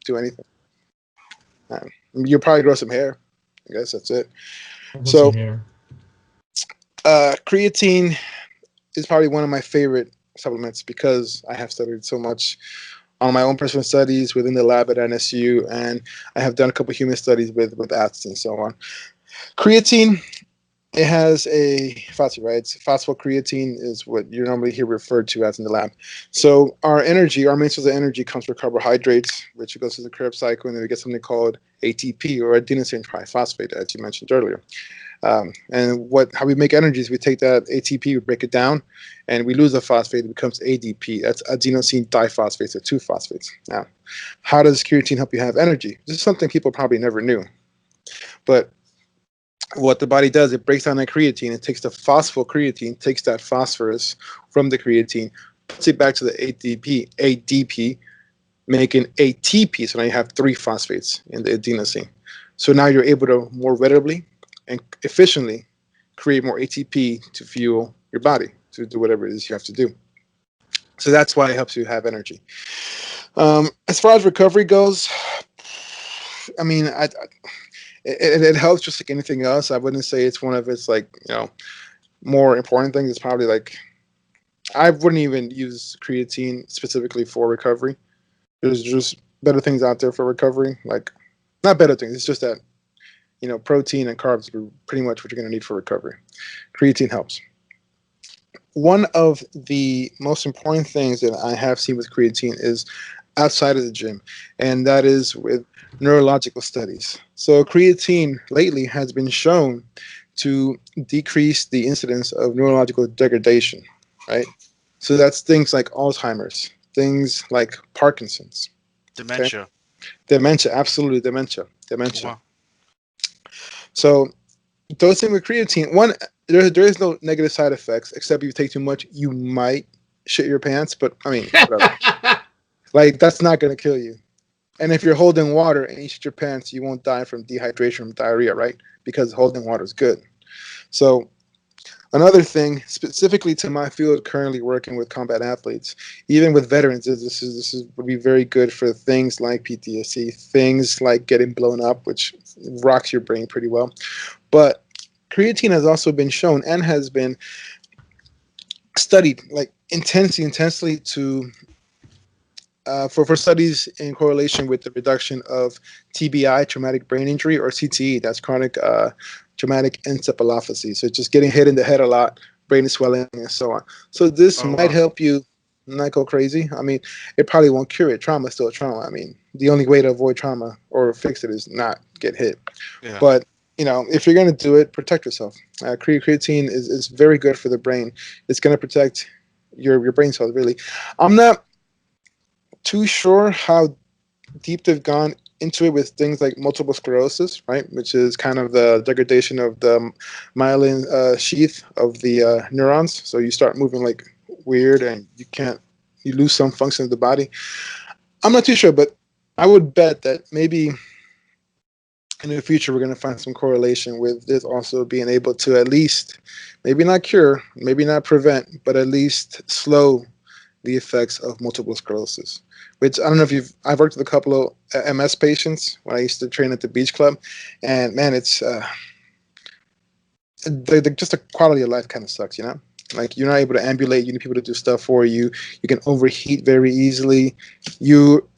do anything. You'll probably grow some hair. I guess that's it. So, creatine is probably one of my favorite supplements because I have studied so much on my own personal studies within the lab at NSU, and I have done a couple human studies with athletes and so on. Creatine, it has a phosphate, right? Phosphocreatine is what you normally hear referred to as in the lab. So our main source of energy comes from carbohydrates, which goes through the Krebs cycle, and then we get something called ATP, or adenosine triphosphate, as you mentioned earlier. And how we make energy is we take that ATP, we break it down, and we lose the phosphate. It becomes ADP. That's adenosine diphosphate, so 2 phosphates. Now, how does creatine help you have energy? This is something people probably never knew. But what the body does, it breaks down that creatine. It takes the phosphocreatine, takes that phosphorus from the creatine, puts it back to the ADP, making ATP. So now you have 3 phosphates in the adenosine. So now you're able to more readily and efficiently create more ATP to fuel your body to do whatever it is you have to do. So that's why it helps you have energy. As far as recovery goes, I mean, it helps just like anything else. I wouldn't say it's one of its more important things. It's probably like, I wouldn't even use creatine specifically for recovery. There's just better things out there for recovery. Like, not better things. It's just that protein and carbs are pretty much what you're going to need for recovery. Creatine helps. One of the most important things that I have seen with creatine is outside of the gym, and that is with neurological studies. So creatine lately has been shown to decrease the incidence of neurological degradation, right? So that's things like Alzheimer's, things like Parkinson's. Dementia. Dementia, absolutely dementia. Wow. So dosing with creatine, one, there is no negative side effects except if you take too much, you might shit your pants. But I mean, whatever. Like that's not gonna kill you. And if you're holding water and you shit your pants, you won't die from dehydration from diarrhea, right? Because holding water is good. So another thing, specifically to my field, currently working with combat athletes, even with veterans, this is would be very good for things like PTSD, things like getting blown up, which rocks your brain pretty well. But creatine has also been shown and has been studied like intensely to for studies in correlation with the reduction of TBI, traumatic brain injury, or CTE, that's chronic traumatic encephalopathy. So just getting hit in the head a lot, brain swelling, and so on. So this might help you not go crazy. I mean, it probably won't cure it. Trauma is still trauma. I mean, the only way to avoid trauma or fix it is not get hit. Yeah. But if you're going to do it, protect yourself. Creatine is very good for the brain. It's going to protect your brain cells, really. I'm not too sure how deep they've gone into it with things like multiple sclerosis, right? Which is kind of the degradation of the myelin sheath of the neurons. So you start moving like weird and you lose some function of the body. I'm not too sure, but I would bet that maybe in the future we're going to find some correlation with this also being able to at least, maybe not cure, maybe not prevent, but at least slow the effects of multiple sclerosis. Which I don't know if I've worked with a couple of MS patients when I used to train at the beach club, and man, it's just the quality of life kind of sucks, Like you're not able to ambulate. You need people to do stuff for you. You can overheat very easily. You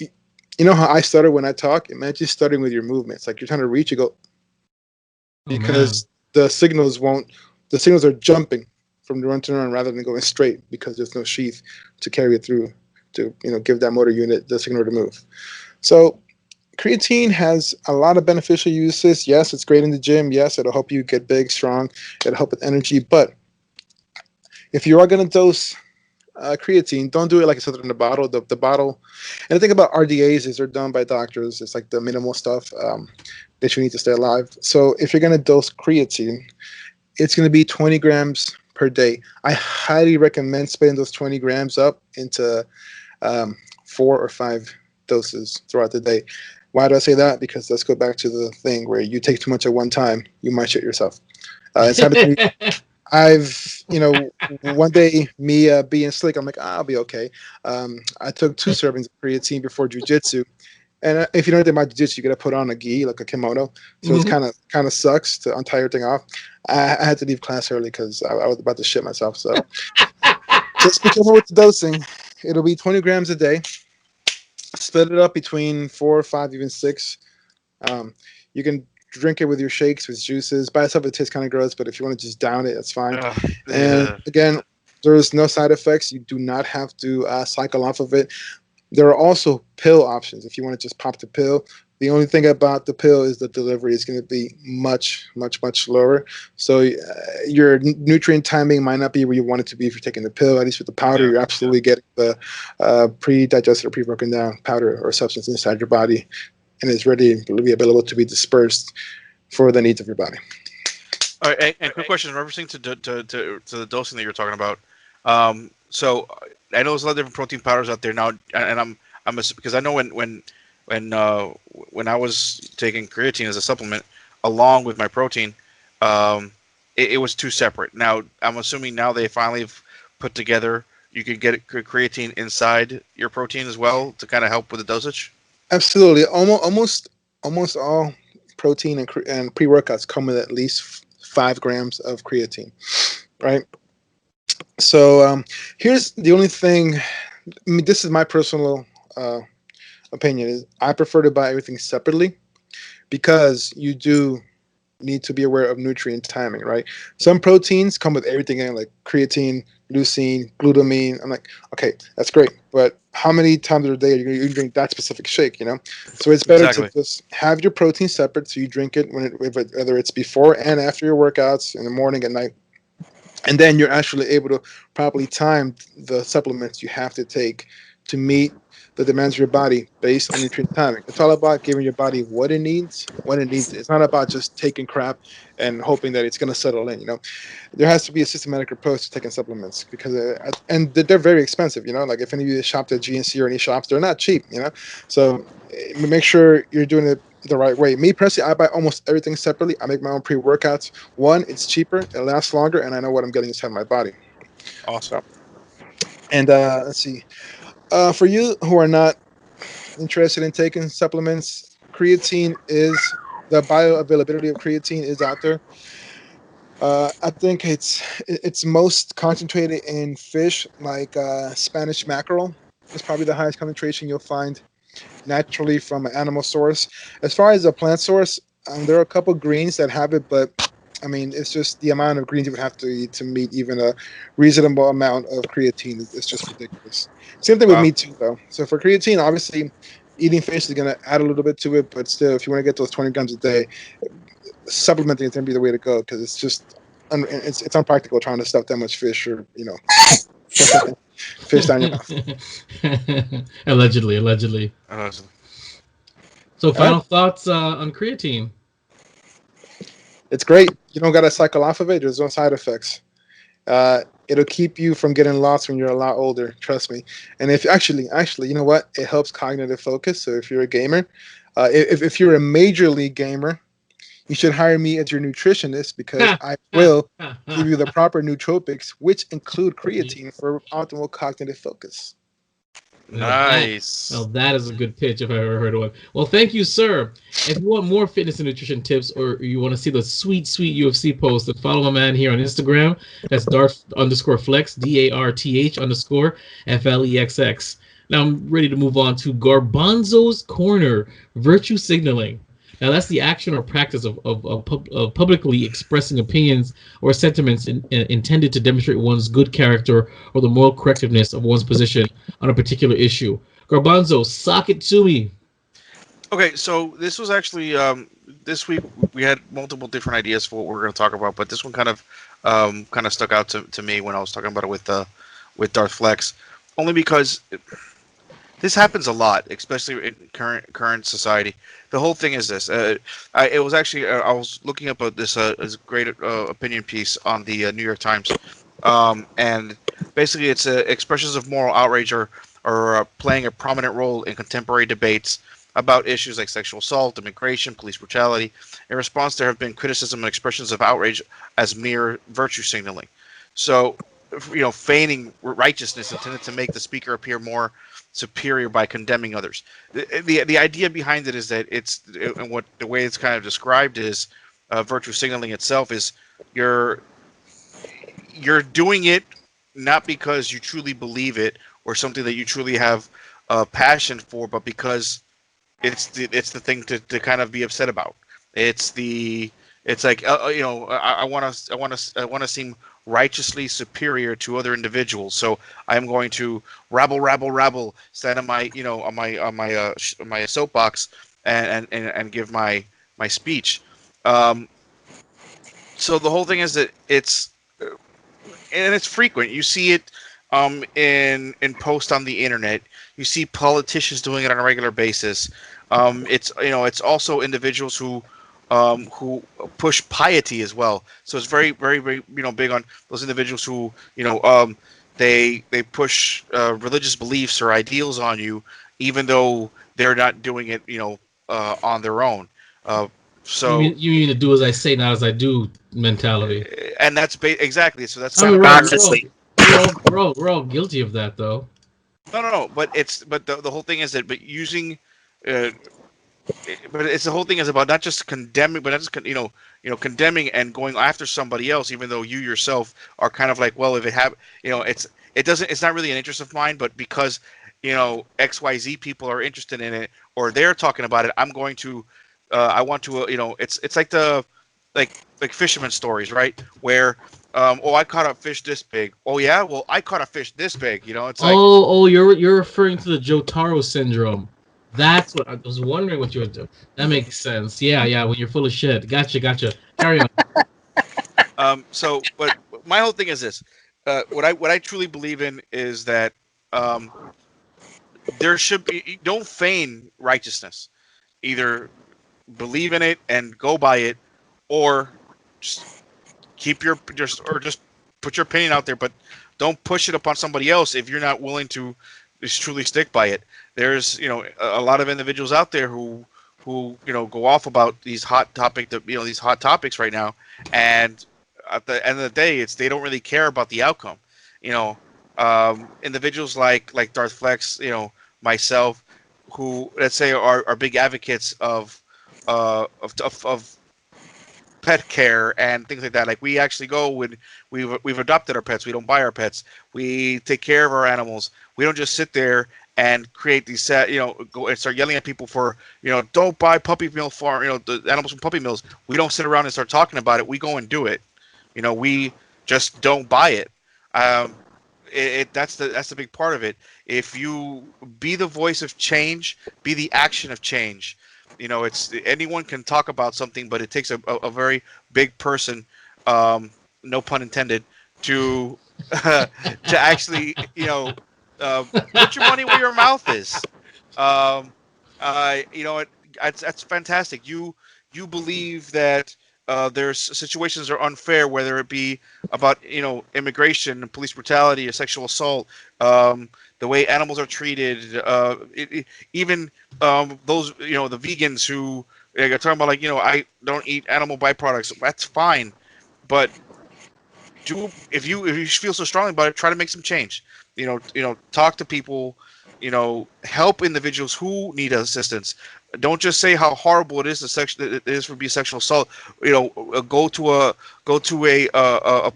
know how I stutter when I talk? Imagine stuttering with your movements. Like you're trying to reach, you go because the signals are jumping from the run to run rather than going straight because there's no sheath to carry it through to give that motor unit the signal to move. So creatine has a lot of beneficial uses. Yes, it's great in the gym. Yes, it'll help you get big, strong. It'll help with energy. But if you are going to dose creatine, don't do it like I said in the bottle. The bottle, and the thing about RDAs is they're done by doctors. It's like the minimal stuff that you need to stay alive. So if you're going to dose creatine, it's going to be 20 grams per day. I highly recommend splitting those 20 grams up into 4 or 5 doses throughout the day. Why do I say that? Because let's go back to the thing where you take too much at one time, you might shit yourself. It's happened to me. I've, one day me being slick, I'm like, I'll be okay. I took 2 servings of creatine before jujitsu. And if you know anything about jiu-jitsu, you got to put on a gi, like a kimono. So it's kind of sucks to untie everything off. I had to leave class early because I was about to shit myself. So just be careful with the dosing. It'll be 20 grams a day. Split it up between 4 or 5, even 6. You can drink it with your shakes, with juices. By itself, it tastes kind of gross, but if you want to just down it, that's fine. And again, there's no side effects. You do not have to cycle off of it. There are also pill options if you want to just pop the pill. The only thing about the pill is the delivery is going to be much, much, much slower. So your nutrient timing might not be where you want it to be if you're taking the pill. At least with the powder, you're absolutely getting the pre-digested or pre-broken down powder or substance inside your body, and it's ready to be available to be dispersed for the needs of your body. All right, and quick question, referencing to the dosing that you're talking about. So I know there's a lot of different protein powders out there now, and I'm because I know when I was taking creatine as a supplement along with my protein, it was 2 separate. Now I'm assuming now they finally have put together. You can get creatine inside your protein as well to kind of help with the dosage. Absolutely, almost all protein and pre-workouts come with at least 5 grams of creatine, right? So here's the only thing. I mean, this is my personal opinion. Is I prefer to buy everything separately because you do need to be aware of nutrient timing, right? Some proteins come with everything in, like creatine, leucine, glutamine. I'm like, okay, that's great, but how many times a day are you going to drink that specific shake? So it's better to just have your protein separate, so you drink it whether it's before and after your workouts, in the morning, at night. And then you're actually able to properly time the supplements you have to take to meet the demands of your body based on nutrient timing. It's all about giving your body what it needs when it needs it. It's not about just taking crap and hoping that it's going to settle in. There has to be a systematic approach to taking supplements because and they're very expensive. Like if any of you shopped at GNC or any shops, they're not cheap. So make sure you're doing it the right way. Me personally, I buy almost everything separately. I make my own pre-workouts. One, it's cheaper, it lasts longer, and I know what I'm getting inside my body. Awesome. And let's see. For you who are not interested in taking supplements, creatine is the bioavailability of creatine is out there. I think it's most concentrated in fish like Spanish mackerel. It's probably the highest concentration you'll find naturally from an animal source. As far as a plant source, there are a couple greens that have it, but I mean, it's just the amount of greens you would have to eat to meet even a reasonable amount of creatine. It's just ridiculous. Same thing with meat too, though. So for creatine, obviously, eating fish is going to add a little bit to it, but still, if you want to get those 20 grams a day, supplementing is going to be the way to go because it's just it's unpractical trying to stuff that much fish or fish down your mouth. Allegedly. So, final thoughts on creatine? It's great. You don't got to cycle off of it. There's no side effects. It'll keep you from getting lost when you're a lot older. Trust me. And if actually, you know what? It helps cognitive focus. So if you're a gamer, if you're a major league gamer, you should hire me as your nutritionist because I will give you the proper nootropics, which include creatine for optimal cognitive focus. Nice. Well, that is a good pitch if I ever heard one. Well, thank you, sir. If you want more fitness and nutrition tips or you want to see the sweet UFC posts, then follow my man here on Instagram. That's Darth_Flex, DARTH_FLEXX. Now I'm ready to move on to Garbanzo's Corner, virtue signaling. Now, that's the action or practice of publicly expressing opinions or sentiments intended to demonstrate one's good character or the moral correctness of one's position on a particular issue. Garbanzo, sock it to me. Okay, so this was actually this week we had multiple different ideas for what we're going to talk about, but this one kind of stuck out to me when I was talking about it with Darth Flex, only because this happens a lot, especially in current society. The whole thing is this. I was looking up this great opinion piece on the New York Times, and basically it's expressions of moral outrage are playing a prominent role in contemporary debates about issues like sexual assault, immigration, police brutality. In response, there have been criticism and expressions of outrage as mere virtue signaling. So, feigning righteousness intended to make the speaker appear more superior by condemning others. The idea behind it is that the way it's kind of described is virtue signaling itself is you're doing it not because you truly believe it or something that you truly have passion for, but because it's the thing to kind of be upset about. I want to seem righteously superior to other individuals, so I'm going to rabble, stand on my on my soapbox and give my speech. So the whole thing is that it's frequent. You see it in posts on the internet. You see politicians doing it on a regular basis. It's also individuals who push piety as well. So it's very, very, very big on those individuals who they push religious beliefs or ideals on you, even though they're not doing it on their own. So you mean to do as I say, not as I do mentality. And that's exactly. So that's we're all guilty of that, though. No. But the whole thing is that using. But the whole thing is about not just condemning, but not just condemning and going after somebody else, even though you yourself are kind of like, well, if it it's not really an interest of mine, but because XYZ people are interested in it or they're talking about it, I'm going to I want to it's like the like fisherman stories, right? Where I caught a fish this big. Oh yeah, well I caught a fish this big. It's like you're referring to the Jotaro syndrome. That's what I was wondering what you were doing. That makes sense. Yeah. When you're full of shit. Gotcha. Carry on. But my whole thing is this. What I truly believe in is that there should be, don't feign righteousness. Either believe in it and go by it, or just just put your opinion out there, but don't push it upon somebody else if you're not willing to just truly stick by it. There's a lot of individuals out there who go off about these hot topics right now, and at the end of the day, they don't really care about the outcome. Individuals like Darth Flex, myself, who, let's say, are big advocates of pet care and things like that. Like, we actually go when we've adopted our pets. We don't buy our pets. We take care of our animals. We don't just sit there and create these sad, go and start yelling at people for, don't buy puppy mill farm, the animals from puppy mills. We don't sit around and start talking about it. We go and do it. We just don't buy it. That's the big part of it. If you be the voice of change, be the action of change. It's anyone can talk about something, but it takes a very big person, no pun intended, to to actually put your money where your mouth is. That's fantastic. You believe that there's situations that are unfair, whether it be about immigration, police brutality, or sexual assault, the way animals are treated, even those the vegans who are talking about, like, I don't eat animal byproducts. That's fine, but if you feel so strongly about it, try to make some change. Talk to people. Help individuals who need assistance. Don't just say how horrible it is to be sexual assault. Go to a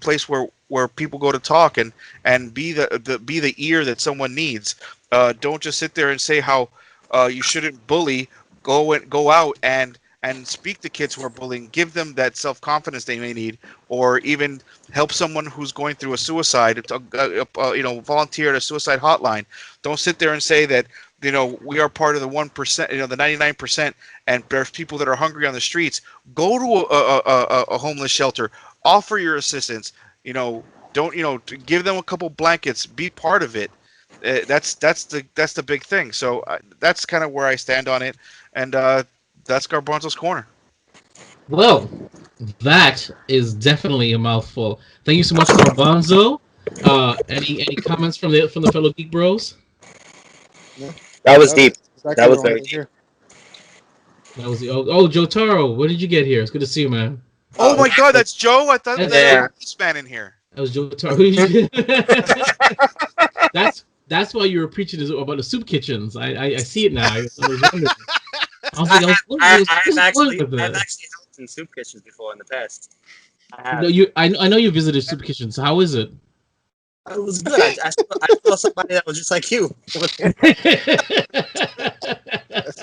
place where people go to talk and be the ear that someone needs. Don't just sit there and say how you shouldn't bully. Go out and speak to kids who are bullying. Give them that self-confidence they may need, or even help someone who's going through a suicide. Volunteer at a suicide hotline. Don't sit there and say that we are part of the 1%, the 99%, and there's people that are hungry on the streets. Go to a homeless shelter. Offer your assistance. Don't give them a couple blankets. Be part of it. That's the big thing. So that's kind of where I stand on it, and that's Garbanzo's Corner. Well, that is definitely a mouthful. Thank you so much, Garbanzo. Any comments from the fellow Geek Bros? Yeah. That was deep. Exactly That was what I very wanted to deep. hear. That was the Jotaro. What did you get here? It's good to see you, man. Oh my God, that's Joe. I thought That's- there was this man in here. That was Jotaro. Who did you get? That's why you were preaching about the soup kitchens. I see it now. I was wondering. I've actually helped in soup kitchens before in the past. I know you visited soup kitchens. How is it? It was good. I saw somebody that was just like you. It's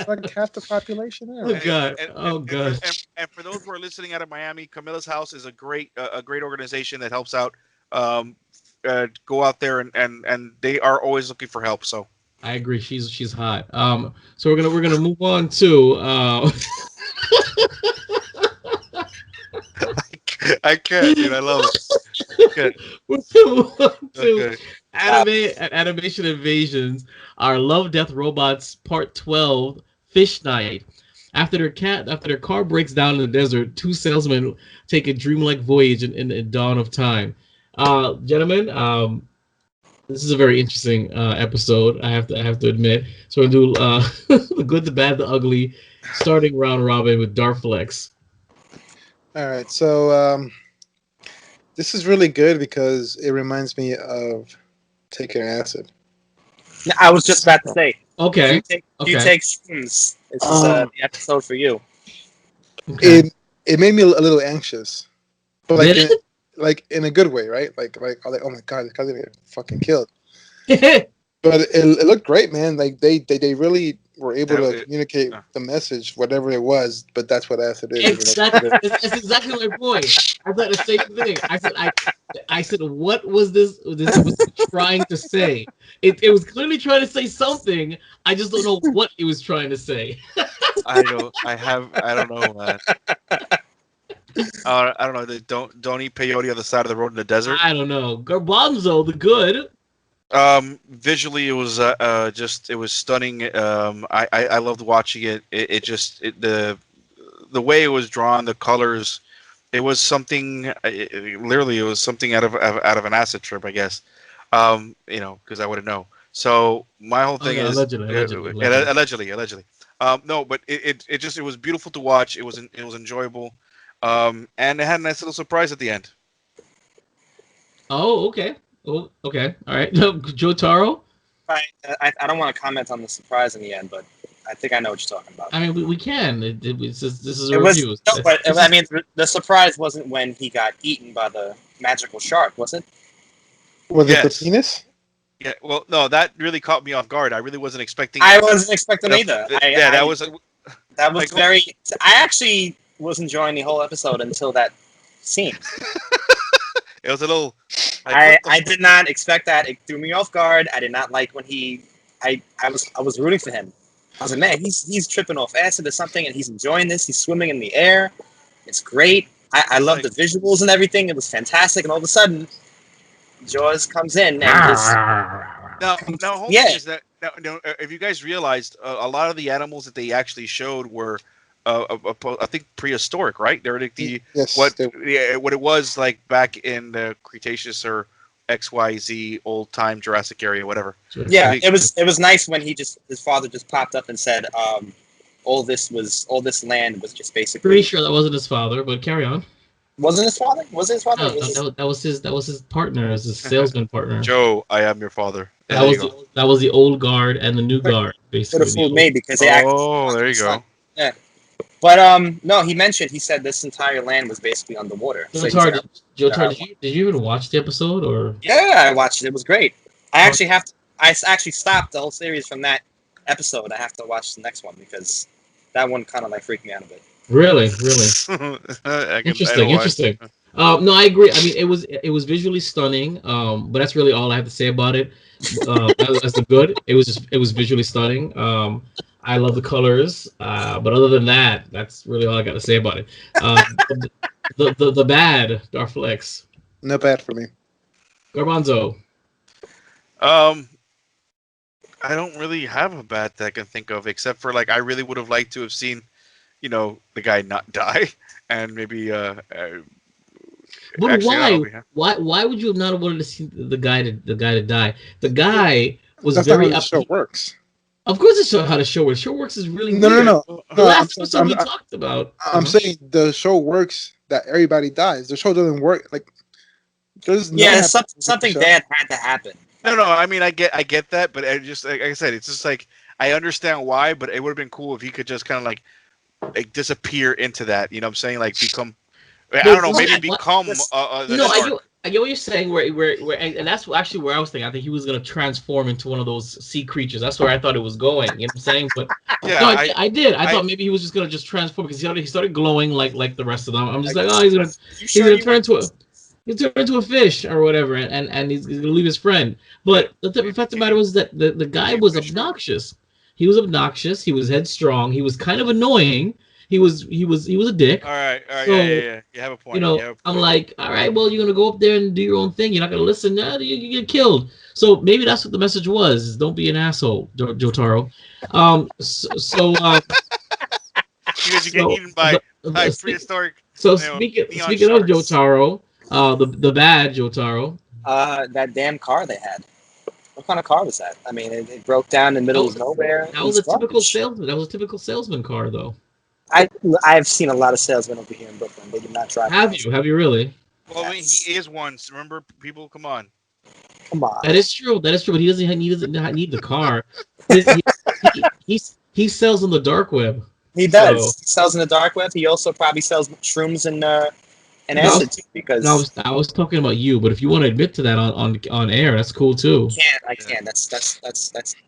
like half the population there. Oh God! Oh God! And for those who are listening out of Miami, Camilla's House is a great organization that helps out. Go out there and they are always looking for help. So I agree. She's hot. So we're gonna move on to. I can't, dude. I love it. Okay. We're gonna move on to Okay. Animation Invasions. Our Love Death Robots Part 12 Fish Night. After their car breaks down in the desert, two salesmen take a dreamlike voyage in the dawn of time. Gentlemen, this is a very interesting episode. I have to admit. So we're gonna do the good, the bad, the ugly, starting round robin with Darflex. All right, so this is really good because it reminds me of taking acid. I was just about to say. Okay. You take shrooms. This is the episode for you. Okay. It made me a little anxious, but Did it? like in a good way, right? Like I was like, oh my God, this guy's gonna get fucking killed. But it looked great, man. Like they really were able to communicate the message, whatever it was. But that's what acid is. Exactly. That's exactly my point. I thought the same thing. I said, what was this was trying to say? It was clearly trying to say something. I just don't know what it was trying to say. I don't know, man. I don't know. Don't eat peyote on the side of the road in the desert. I don't know. Garbanzo, the good. Visually, it was just it was stunning. I loved watching it. The way it was drawn, the colors, it was something. Literally, it was something out of an acid trip, I guess. Because I wouldn't know. So my whole Oh thing yeah, is allegedly. No, but it was beautiful to watch. It was enjoyable, and it had a nice little surprise at the end. Oh, okay. Oh, okay. All right. Jotaro. I don't want to comment on the surprise in the end, but I think I know what you're talking about. I mean, we can. This is a It was review. no, but I mean, the surprise wasn't when he got eaten by the magical shark, was it? Was it the Yes. penis? Yeah, well, no, that really caught me off guard. I really wasn't expecting. I wasn't expecting either. That was. That was like, very. I actually was enjoying the whole episode until that scene. It was a little. Like, I did not expect that. It threw me off guard. I did not like when he. I was rooting for him. I was like, man, he's tripping off acid or something, and he's enjoying this. He's swimming in the air. It's great. I love the visuals and everything. It was fantastic. And all of a sudden, Jaws comes in and is. Now, whole Yeah. thing is that if you guys realized, a lot of the animals that they actually showed were, I think, prehistoric, right? They're like Yes, what it was like back in the Cretaceous or XYZ old time Jurassic area, whatever. Yeah, it was nice when his father just popped up and said, all this land was just basically. Pretty sure that wasn't his father, but carry on. Wasn't his father? Was it his father? No, that was his partner, his salesman partner. Joe, I am your father. That was the old guard and the new guard, basically. Could have fooled me because they there you go. Yeah, but no, he said this entire land was basically underwater. Jotaro, did you even watch the episode or? Yeah, I watched it. It was great. I actually stopped the whole series from that episode. I have to watch the next one because that one kind of like freaked me out a bit. Really. Interesting. Interesting. No, I agree. I mean, it was visually stunning. But that's really all I have to say about it. As the good, it was visually stunning. I love the colors. But other than that, that's really all I got to say about it. The bad Darflex. No bad for me. Garbanzo. I don't really have a bad that I can think of, except for like I really would have liked to have seen, the guy not die, and maybe. But actually, why would you have not wanted to see the guy to die? The guy was That's very. not how the show works. Of course, it's how the show works. Show works is really No. weird. The last episode we talked about. I'm saying the show works that everybody dies. The show doesn't work like. Something bad had to happen. No. I mean, I get that, but I just like I said, it's just like I understand why, but it would have been cool if he could just kind of like disappear into that. You know what I'm saying? Like become. I don't know. Maybe become. I get what you're saying. Where and that's actually where I was thinking. I think he was gonna transform into one of those sea creatures. That's where I thought it was going. You know what I'm saying? But yeah, no, I did. I thought maybe he was just gonna just transform because he started glowing like the rest of them. I'm just like, oh, he's gonna turn into a fish or whatever, and he's gonna leave his friend. But the fact of the matter was that the guy was obnoxious. He was obnoxious. He was headstrong. He was kind of annoying. He was a dick. All right. So, yeah. You have a point. I'm like, all right, well, you're gonna go up there and do your own thing. You're not gonna listen. No, you get killed. So maybe that's what the message was: is don't be an asshole, Jotaro. Because you get eaten by prehistoric. So speaking of Jotaro, the bad Jotaro. That damn car they had. What kind of car was that? I mean, it broke down in the middle of nowhere. That was a typical salesman. That was a typical salesman car, though. I've seen a lot of salesmen over here in Brooklyn. They do not drive. Have you really? Well, I mean, he is one. Remember, people, come on. That is true. But he doesn't need the car. He sells on the dark web. He does. So, he sells in the dark web. He also probably sells shrooms and acid too. Because I was talking about you, but if you want to admit to that on air, that's cool too. I can't. That's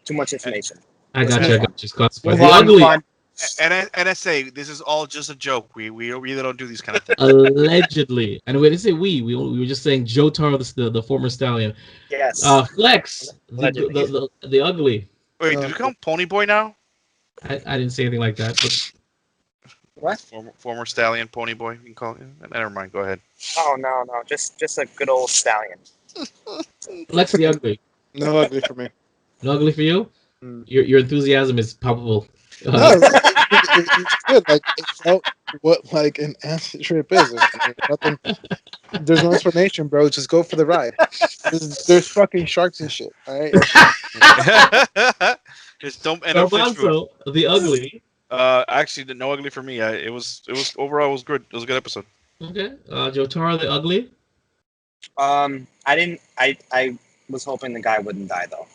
too much information. I got you. Classified. Move on. NSA, this is all just a joke. We really don't do these kind of things. Allegedly. And we didn't say we were just saying Jotaro, the former stallion. Yes. Flex, the ugly. Wait, did we call him Pony Boy now? I didn't say anything like that. But... What? Former stallion, Pony Boy. You can call him. Never mind. Go ahead. Oh no, just a good old stallion. Flex the ugly. No ugly for me. No ugly for you? Mm. Your enthusiasm is palpable. No, it's good. Like it felt what like an acid trip is. There's nothing. There's no explanation, bro. Just go for the ride. There's fucking sharks and shit. All right. Just don't and no fish food. Garbanzo, the ugly. Actually, no ugly for me. It was overall it was good. It was a good episode. Okay. Jotaro, the ugly. I was hoping the guy wouldn't die though.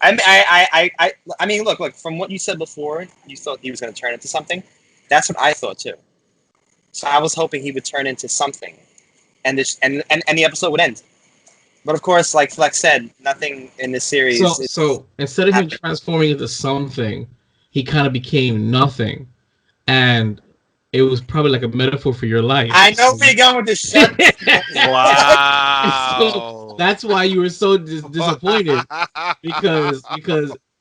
I mean, look. From what you said before, you thought he was going to turn into something. That's what I thought too. So I was hoping he would turn into something, and the episode would end. But of course, like Flex said, nothing in this series. So instead of him transforming into something, he kind of became nothing, and it was probably like a metaphor for your life. I know where you're going with this shit. Wow. So that's why you were so disappointed because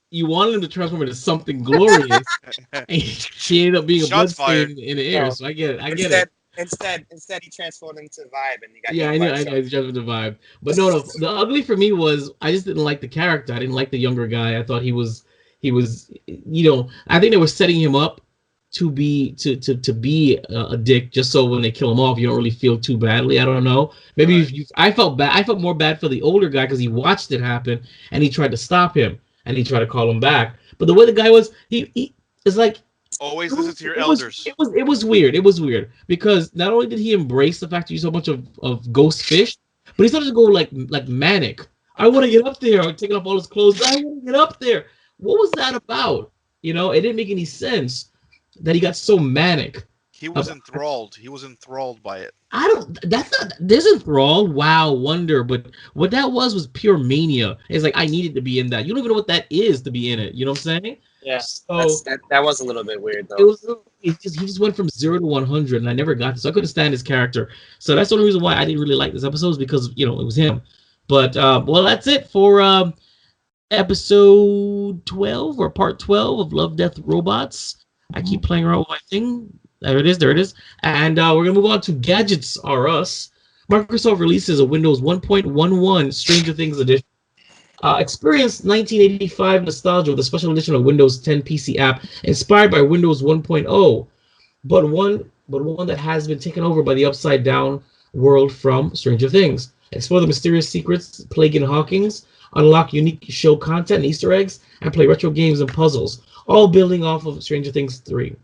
you wanted him to transform into something glorious, and he ended up being a bloodstain in the air. So I get it. Instead, he transformed into Vibe, and he got. Yeah, I know. He transformed into Vibe, but no. The ugly for me was I just didn't like the character. I didn't like the younger guy. I thought he was. I think they were setting him up to be a dick, just so when they kill him off, you don't really feel too badly. I don't know. Maybe I felt bad. I felt more bad for the older guy because he watched it happen and he tried to stop him and he tried to call him back. But the way the guy was, he is like always listen to your elders. It was weird. It was weird because not only did he embrace the fact that you saw a bunch of ghost fish, but he started to go like manic. I want to get up there. I'm taking off all his clothes. I want to get up there. What was that about? It didn't make any sense that he got so manic. He was enthralled. He was enthralled by it. There's enthralled, wow, wonder, but what that was pure mania. It's like, I needed to be in that. You don't even know what that is to be in it. You know what I'm saying? Yeah. So, that was a little bit weird, though. He just went from 0 to 100, and I never got this. So I couldn't stand his character. So that's the only reason why I didn't really like this episode is because, it was him. But, well, that's it for episode 12 or part 12 of Love, Death, Robots. I keep playing around with my thing. There it is. And we're going to move on to Gadgets R Us. Microsoft releases a Windows 1.11 Stranger Things edition. Experience 1985 nostalgia with a special edition of Windows 10 PC app inspired by Windows 1.0, but one that has been taken over by the upside down world from Stranger Things. Explore the mysterious secrets plaguing Hawkins, unlock unique show content and Easter eggs, and play retro games and puzzles, all building off of Stranger Things 3.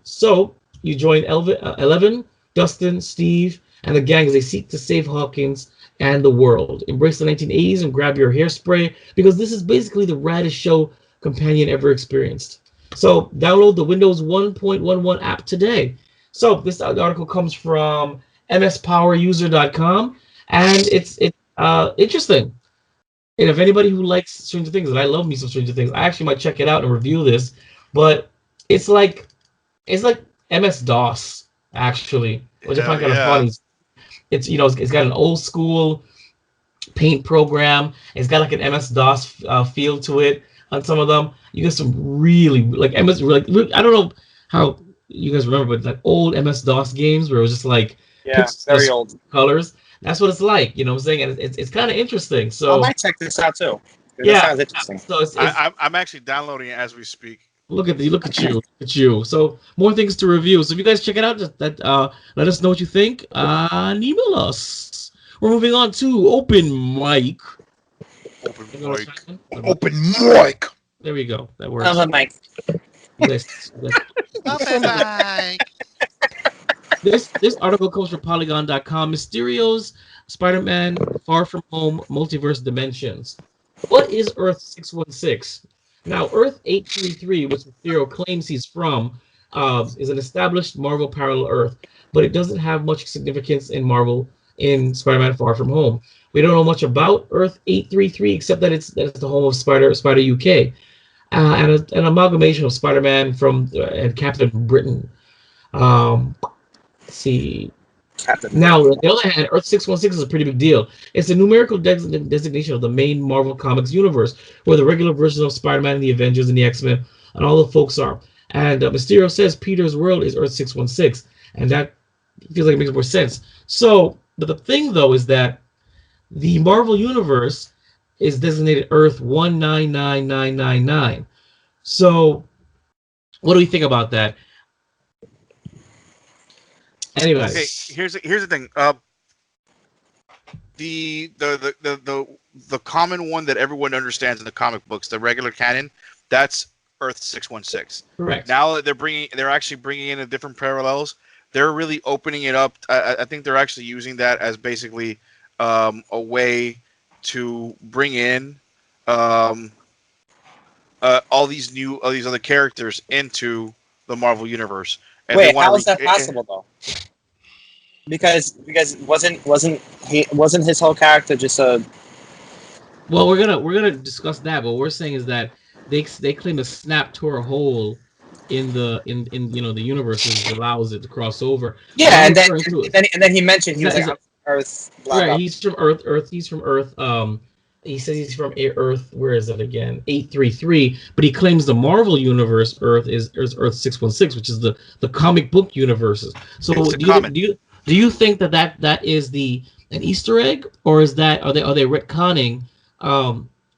So you join Eleven, Dustin, Steve, and the gang as they seek to save Hawkins and the world. Embrace the 1980s and grab your hairspray because this is basically the raddest show companion ever experienced. So download the Windows 1.11 app today. So this article comes from mspoweruser.com, and it's interesting. And if anybody who likes Stranger Things, and I love me some Stranger Things, I actually might check it out and review this. But it's like MS-DOS actually, which I find kind of funny. It's it's got an old school paint program. It's got like an MS-DOS feel to it on some of them. You get some really like I don't know how you guys remember, but like old MS-DOS games where it was just like very old colors. That's what it's like, you know what I'm saying? And it's kind of interesting. So I might check this out too. Yeah, that sounds interesting. So I'm actually downloading it as we speak. Look at you. So more things to review. So if you guys check it out, let us know what you think. And email us. We're moving on to Open Mic. Open mic. There we go. That works. Open mic. Open mic. This article comes from Polygon.com. Mysterio's Spider-Man Far From Home Multiverse Dimensions. What is Earth 616? Now, Earth 833, which Mysterio claims he's from, is an established Marvel parallel Earth, but it doesn't have much significance in Spider-Man Far From Home. We don't know much about Earth 833 except that it's the home of Spider UK, and an amalgamation of Spider-Man and Captain Britain. Let's see. Now, on the other hand, Earth 616 is a pretty big deal. It's a numerical designation of the main Marvel Comics universe, where the regular versions of Spider-Man and the Avengers and the X-Men and all the folks are. And Mysterio says Peter's world is Earth 616, and that feels like it makes more sense. So, but the thing, though, is that the Marvel universe is designated Earth 199999. So, what do we think about that? Anyways, Okay, here's the thing. The common one that everyone understands in the comic books, the regular canon, that's Earth 616. correct. Now that they're actually bringing in a different parallels. They're really opening it up. I think they're actually using that as basically a way to bring in all these other characters into the Marvel universe. And Wait, how is that possible though? Because wasn't his whole character just a? Well, we're gonna discuss that. But what we're saying is that they claim a snap tore a hole in the universe that allows it to cross over. Yeah, and then he mentioned he was like Earth. Blah, right, blah. he's from Earth. He's from Earth. He says he's from Earth. Where is it again? 833. But he claims the Marvel universe Earth is Earth 616, which is the comic book universes. So do you think that is an Easter egg, or is that are they retconning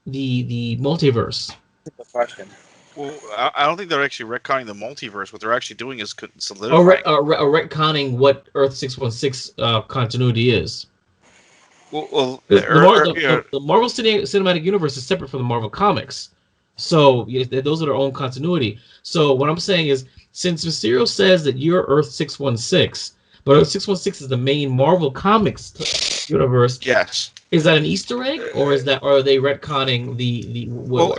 the multiverse? That's the question. Well, I don't think they're actually retconning the multiverse. What they're actually doing is solidifying. Or retconning what Earth 616 continuity is. Well, the Marvel Cinematic Universe is separate from the Marvel Comics, so those are their own continuity. So what I'm saying is, since Mysterio says that you're Earth 616, but Earth 616 is the main Marvel Comics universe. Yes. Is that an Easter egg, or are they retconning the? Well,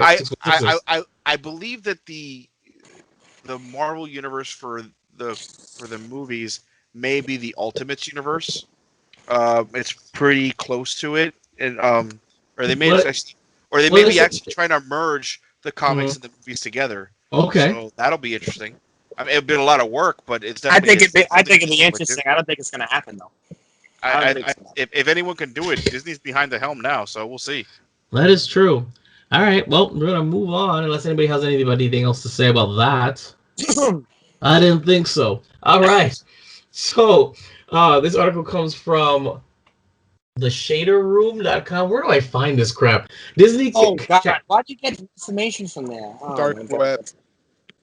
I believe that the Marvel universe for the movies may be the Ultimates universe. It's pretty close to it, and or they may be actually trying to merge the comics and the movies together. Okay, so that'll be interesting. I mean, it'd be a lot of work, but it's I think definitely. it'd be interesting. I don't think it's going to happen though. If anyone can do it, Disney's behind the helm now, so we'll see. that is true. All right, well, we're gonna move on unless anybody has anything else to say about that. I didn't think so. All right, so this article comes from theshaderroom.com. Where do I find this crap? Disney. Oh God! Why'd you get information from there? Oh, Dark web.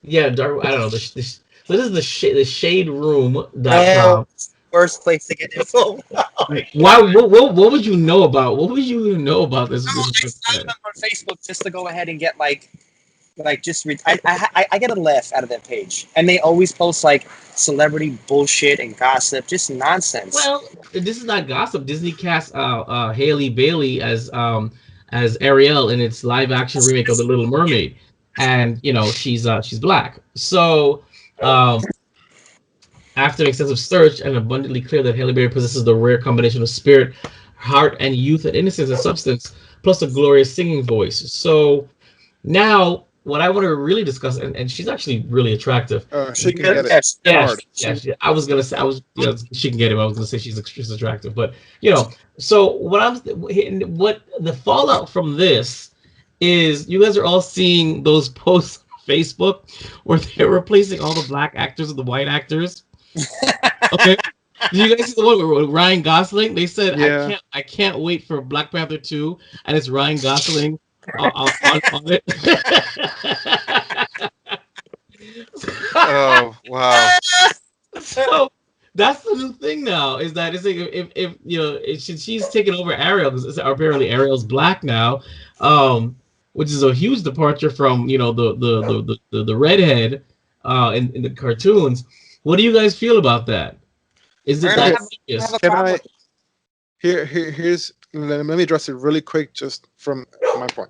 Yeah, dark. I don't know. This is the shaderoom.com. Worst place to get info. Why? What would you know about? What would you even know about this? I sign up on Facebook just to go ahead and get I get a laugh out of that page, and they always post like celebrity bullshit and gossip, just nonsense. Well, this is not gossip. Disney cast Halle Bailey as Ariel in its live action remake of The Little Mermaid, and she's black. So after extensive search and abundantly clear that Halle Bailey possesses the rare combination of spirit, heart, and youth, and innocence and substance, plus a glorious singing voice. So now, what I want to really discuss, and she's actually really attractive. She can get it. Yes. I was gonna say she can get it. I was gonna say she's attractive, but So what the fallout from this is, you guys are all seeing those posts on Facebook where they're replacing all the black actors with the white actors. Okay. Did you guys see the one with Ryan Gosling? They said, yeah. I can't wait for Black Panther 2, and it's Ryan Gosling on it. Oh wow! So that's the new thing now. Is that it's like if she's taking over Ariel, because apparently Ariel's black now, which is a huge departure from the redhead in the cartoons. What do you guys feel about that? Is it that serious? Let me address it really quick, just from my point.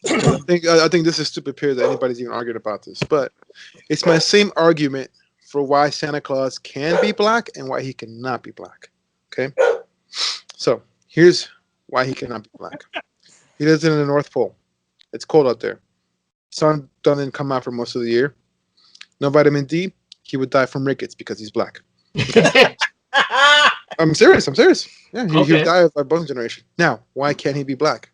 I think this is stupid period that anybody's even argued about this, but it's my same argument for why Santa Claus can be black and why he cannot be black. Okay, so here's why he cannot be black. He lives in the North Pole. It's cold out there. Sun doesn't come out for most of the year. No vitamin D. He would die from rickets because he's black. I'm serious. Yeah, he would die of bone generation. Now, why can't he be black?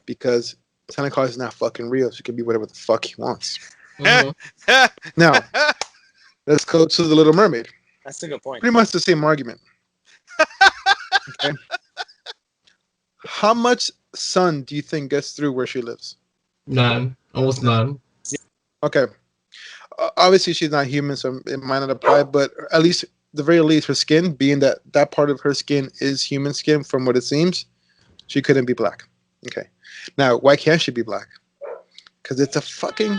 Because Santa Claus is not fucking real, so he can be whatever the fuck he wants. Mm-hmm. Now, let's go to the Little Mermaid. That's a good point. Pretty much the same argument. Okay. How much sun do you think gets through where she lives? None. Almost none. Okay. Obviously, she's not human, so it might not apply. But at least, the very least, her skin, being that part of her skin is human skin, from what it seems, she couldn't be black. Okay. Now, why can't she be black? Because it's a fucking.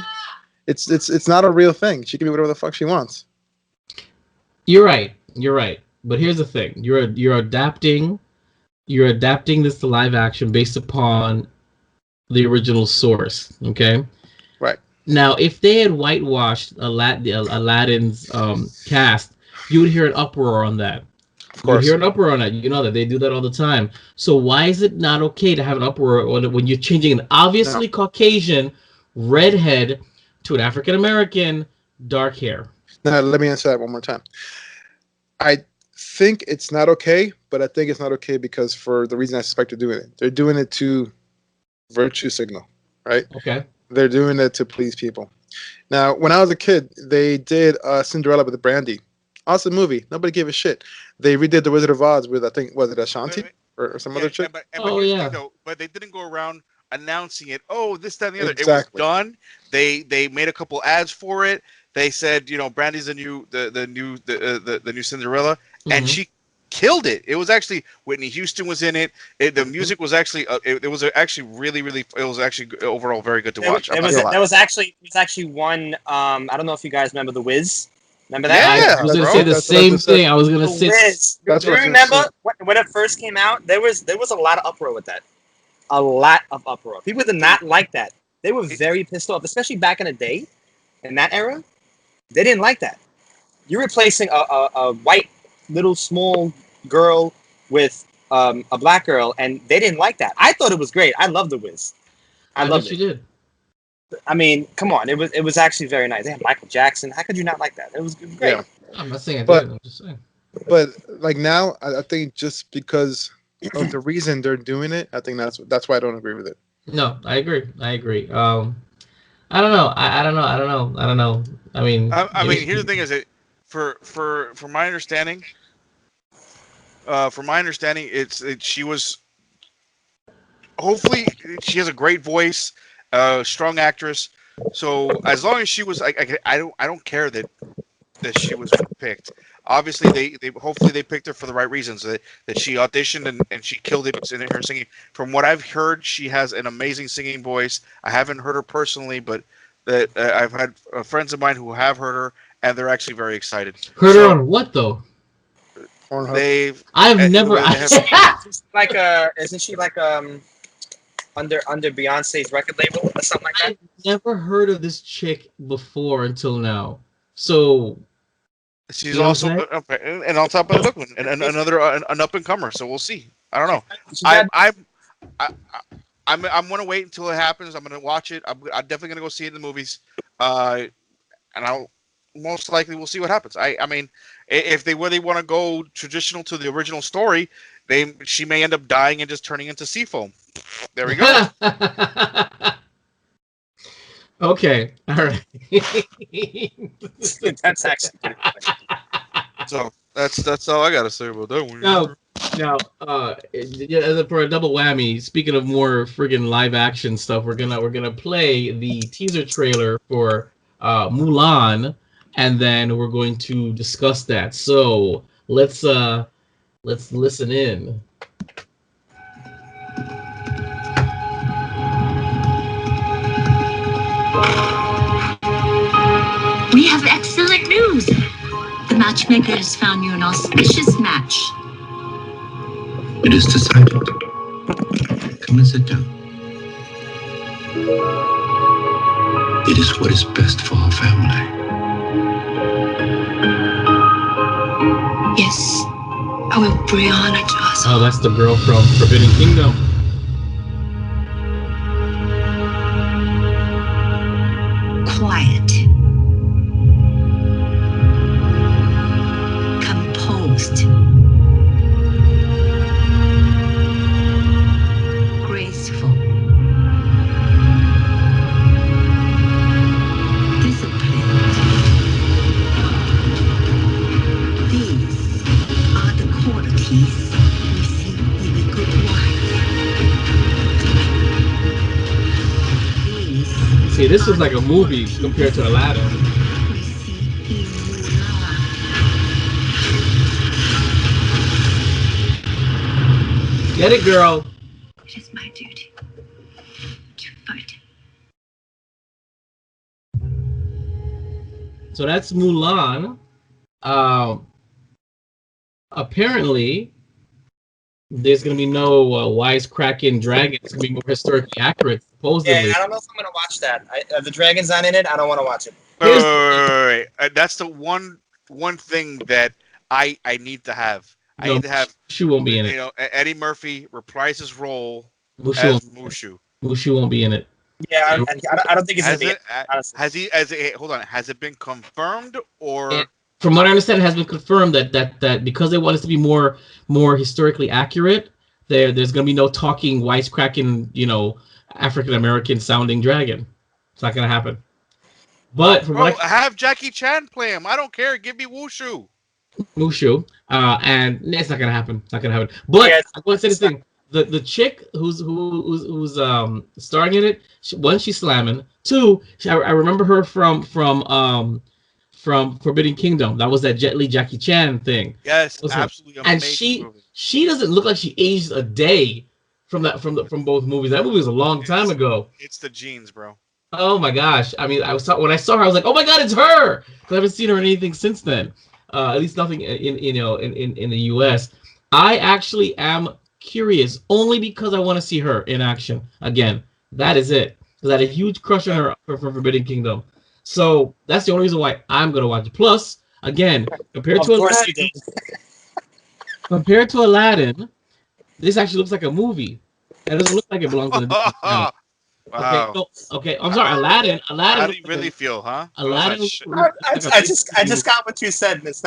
It's not a real thing. She can be whatever the fuck she wants. You're right. But here's the thing: you're adapting this to live action based upon the original source. Okay. Right. Now, if they had whitewashed Aladdin's cast, you would hear an uproar on that. Of You would course. hear an uproar on that. You know that they do that all the time. So why is it not okay to have an uproar when you're changing an obviously Caucasian redhead to an African American dark hair? Now, let me answer that one more time. I think it's not okay, but I think it's not okay because for the reason I suspect they're doing it. They're doing it to virtue signal, right? Okay. They're doing it to please people. Now, when I was a kid, they did Cinderella with Brandy. Awesome movie. Nobody gave a shit. They redid The Wizard of Oz with, I think, was it Ashanti or some other chick? But Oh, here's the yeah. thing, though, but they didn't go around announcing it. Oh, this, that, and the other. Exactly. It was done. They made a couple ads for it. They said, Brandy's the new Cinderella, and she killed it. It was actually Whitney Houston was in it. The music was actually it was actually really it was actually overall very good to watch. There was actually one. I don't know if you guys remember The Wiz. Remember that? Yeah, I was going to bro. say the That's what I same just said. thing. I was going to The say. Wiz. That's Do you what I remember when it first came out? There was a lot of uproar with that. A lot of uproar. People did not like that. They were very pissed off, especially back in the day, in that era. They didn't like that. You're replacing a white little small girl with a black girl, and they didn't like that. I thought it was great. I loved The Wiz. I loved bet it. you did. I mean, come on. It was actually very nice. They had Michael Jackson. How could you not like that? It was great. Yeah. I'm not saying I But- did. I'm just saying. But like now, I think just because of the reason they're doing it, I think that's why I don't agree with it. No, I agree. I don't know. I don't know. I mean, I mean, here's the thing: is that for my understanding, she was. Hopefully, she has a great voice, strong actress. So as long as she was, I don't care that she was picked. Obviously, they hopefully they picked her for the right reasons. That she auditioned and she killed it in her singing. From what I've heard, she has an amazing singing voice. I haven't heard her personally, but that I've had friends of mine who have heard her, and they're actually very excited. heard her on what though? Pornhub. I've never. Isn't she like under Beyonce's record label or something like that? I've never heard of this chick before until now. So She's You know also what and on top of the and another an up and comer. So we'll see. I don't know. She got- I'm gonna wait until it happens. I'm gonna watch it. I'm definitely gonna go see it in the movies. And I'll most likely we'll see what happens. I mean, if they really want to go traditional to the original story, she may end up dying and just turning into seafoam. There we go. Okay. All right. That's actually pretty funny. So that's all I gotta say about that one. Now, for a double whammy, speaking of more friggin' live action stuff, we're gonna play the teaser trailer for Mulan, and then we're going to discuss that. So let's listen in. We have excellent news. The matchmaker has found you an auspicious match. It is decided. Come and sit down. It is what is best for our family. Yes, I will bring honor to us. Oh, that's the girl from Forbidden Kingdom. Quiet. Composed. Graceful. Disciplined. These are the qualities we see in a good wife. See, this is like a movie compared to Aladdin. We see in Mulan. Get it, girl. It is my duty to fight. So that's Mulan. Apparently, there's gonna be no wisecracking dragons. It's gonna be more historically accurate, supposedly. Yeah, I don't know if I'm gonna watch that. The dragon's not in it. I don't want to watch it. Wait. That's the one thing that I need to have. I need to have. Mushu won't be in it. You know, Eddie Murphy reprise his role Mushu as Mushu. Mushu won't be in it. Yeah, I don't think it's Has gonna be. it? Honestly. Hold on. Has it been confirmed or? Yeah. From what I understand, it has been confirmed that because they want us to be more historically accurate, there's gonna be no talking, wisecracking, African American sounding dragon. It's not gonna happen. But from what have Jackie Chan play him. I don't care. Give me Wushu. Mushu, and it's not gonna happen. It's not gonna happen. But Yeah, I want to say this thing: the chick who's starring in it, one, she's slamming. Two, I remember her from Forbidden Kingdom. That was that Jet Li Jackie Chan thing. Yes, absolutely. And she doesn't look like she aged a day from both movies. That movie was a long time ago. It's the genes, bro. Oh my gosh! I mean, when I saw her, I was like, "Oh my god, it's her!" Because I haven't seen her in anything since then. At least nothing in the U.S. I actually am curious only because I want to see her in action again. That is it. Because I had a huge crush on her from Forbidden Kingdom. So that's the only reason why I'm gonna watch it. Plus, again, compared to Aladdin, this actually looks like a movie. It doesn't look like it belongs in the Disney Channel. Wow. Okay, I'm sorry, Aladdin. How do you really feel, huh? Aladdin. I just got what you said, Miss.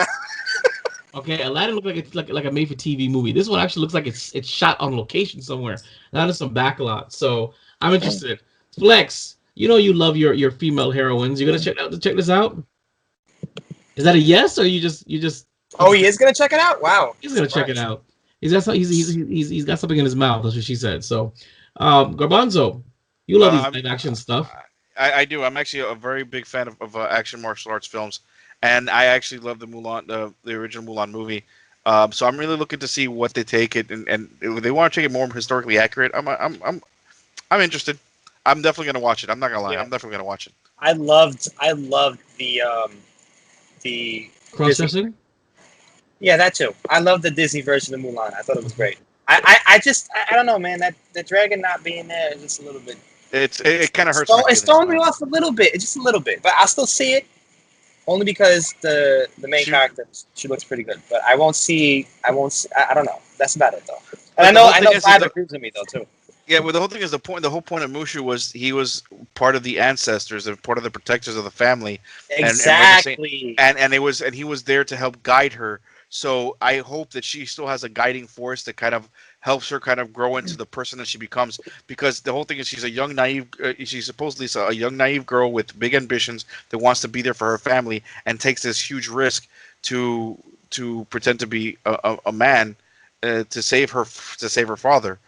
Okay, Aladdin looked like it's like a made-for-TV movie. This one actually looks like it's shot on location somewhere, not in some backlot. So I'm interested. Flex, you love your female heroines. You gonna check this out? Is that a yes, or you just? Oh, he is gonna check it out. Wow, he's gonna check it out. He's got something in his mouth. That's what she said. So, Garbanzo, you love these live action stuff. I do. I'm actually a very big fan of action martial arts films, and I actually love the Mulan, the original Mulan movie. So I'm really looking to see what they take it, and if they want to take it more historically accurate, I'm interested. I'm definitely gonna watch it. I'm not gonna lie. Yeah. I'm definitely gonna watch it. I loved the cross-dressing. Yeah, that too. I love the Disney version of Mulan. I thought it was great. I don't know, man. That the dragon not being there is just a little bit. It kind of hurts. It's throwing me off a little bit. It's just a little bit, but I'll still see it. Only because the main character, she looks pretty good. But I don't know. That's about it though. And I know Vibe agrees with me though too. Yeah, well, the whole thing is the whole point of Mushu was he was part of the ancestors and part of the protectors of the family. Exactly. And he was there to help guide her. So I hope that she still has a guiding force that kind of helps her kind of grow into the person that she becomes. Because the whole thing is she's a young naive. She's supposedly a young naive girl with big ambitions that wants to be there for her family and takes this huge risk to pretend to be a man to save her father.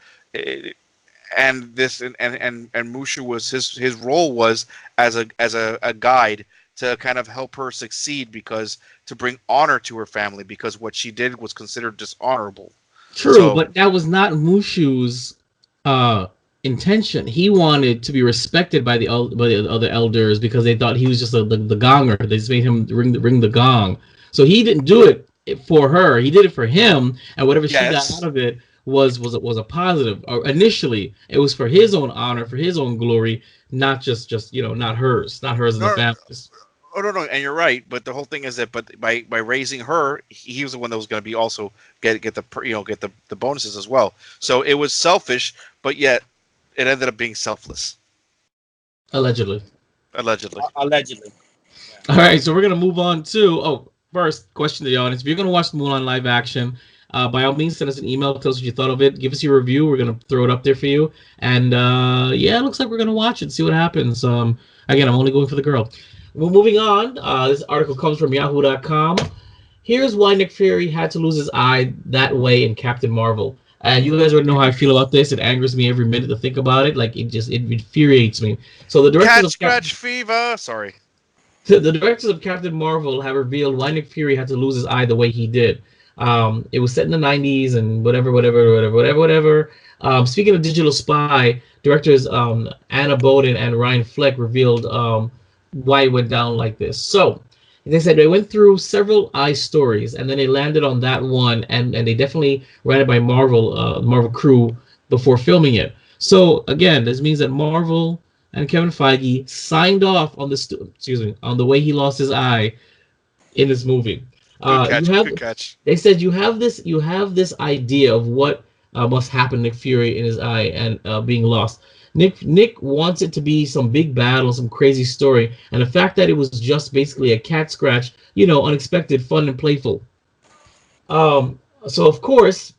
And Mushu was his role was as a guide to kind of help her succeed to bring honor to her family because what she did was considered dishonorable. True, but that was not Mushu's intention. He wanted to be respected by the other elders because they thought he was just the gonger. They just made him ring the gong. So he didn't do it for her. He did it for him, and whatever she got out of it was a positive. Initially, it was for his own honor, for his own glory, not just not hers as the family's. Oh no, and you're right. But the whole thing is that, by raising her, he was the one that was going to be also get the bonuses as well. So it was selfish, but yet it ended up being selfless. Allegedly. Yeah. All right, so we're gonna move on to first question to the audience. If you're gonna watch the Mulan live action, by all means, send us an email. Tell us what you thought of it. Give us your review. We're gonna throw it up there for you. And it looks like we're gonna watch it. See what happens. Again, I'm only going for the girl. Well, moving on. This article comes from Yahoo.com. Here's why Nick Fury had to lose his eye that way in Captain Marvel. And you guys already know how I feel about this. It angers me every minute to think about it. Like it infuriates me. So the directors Cat of scratch fever. Sorry. the directors of Captain Marvel have revealed why Nick Fury had to lose his eye the way he did. It was set in the 90s and whatever. Speaking of Digital Spy, directors Anna Boden and Ryan Fleck revealed why it went down like this. So they said they went through several eye stories and then they landed on that one, and they definitely ran it by Marvel crew before filming it. So again, this means that Marvel and Kevin Feige signed off on on the way he lost his eye in this movie. Good catch. They said you have this idea of what must happen to Nick Fury in his eye and being lost. Nick wants it to be some big battle, some crazy story, and the fact that it was just basically a cat scratch, unexpected, fun, and playful. So of course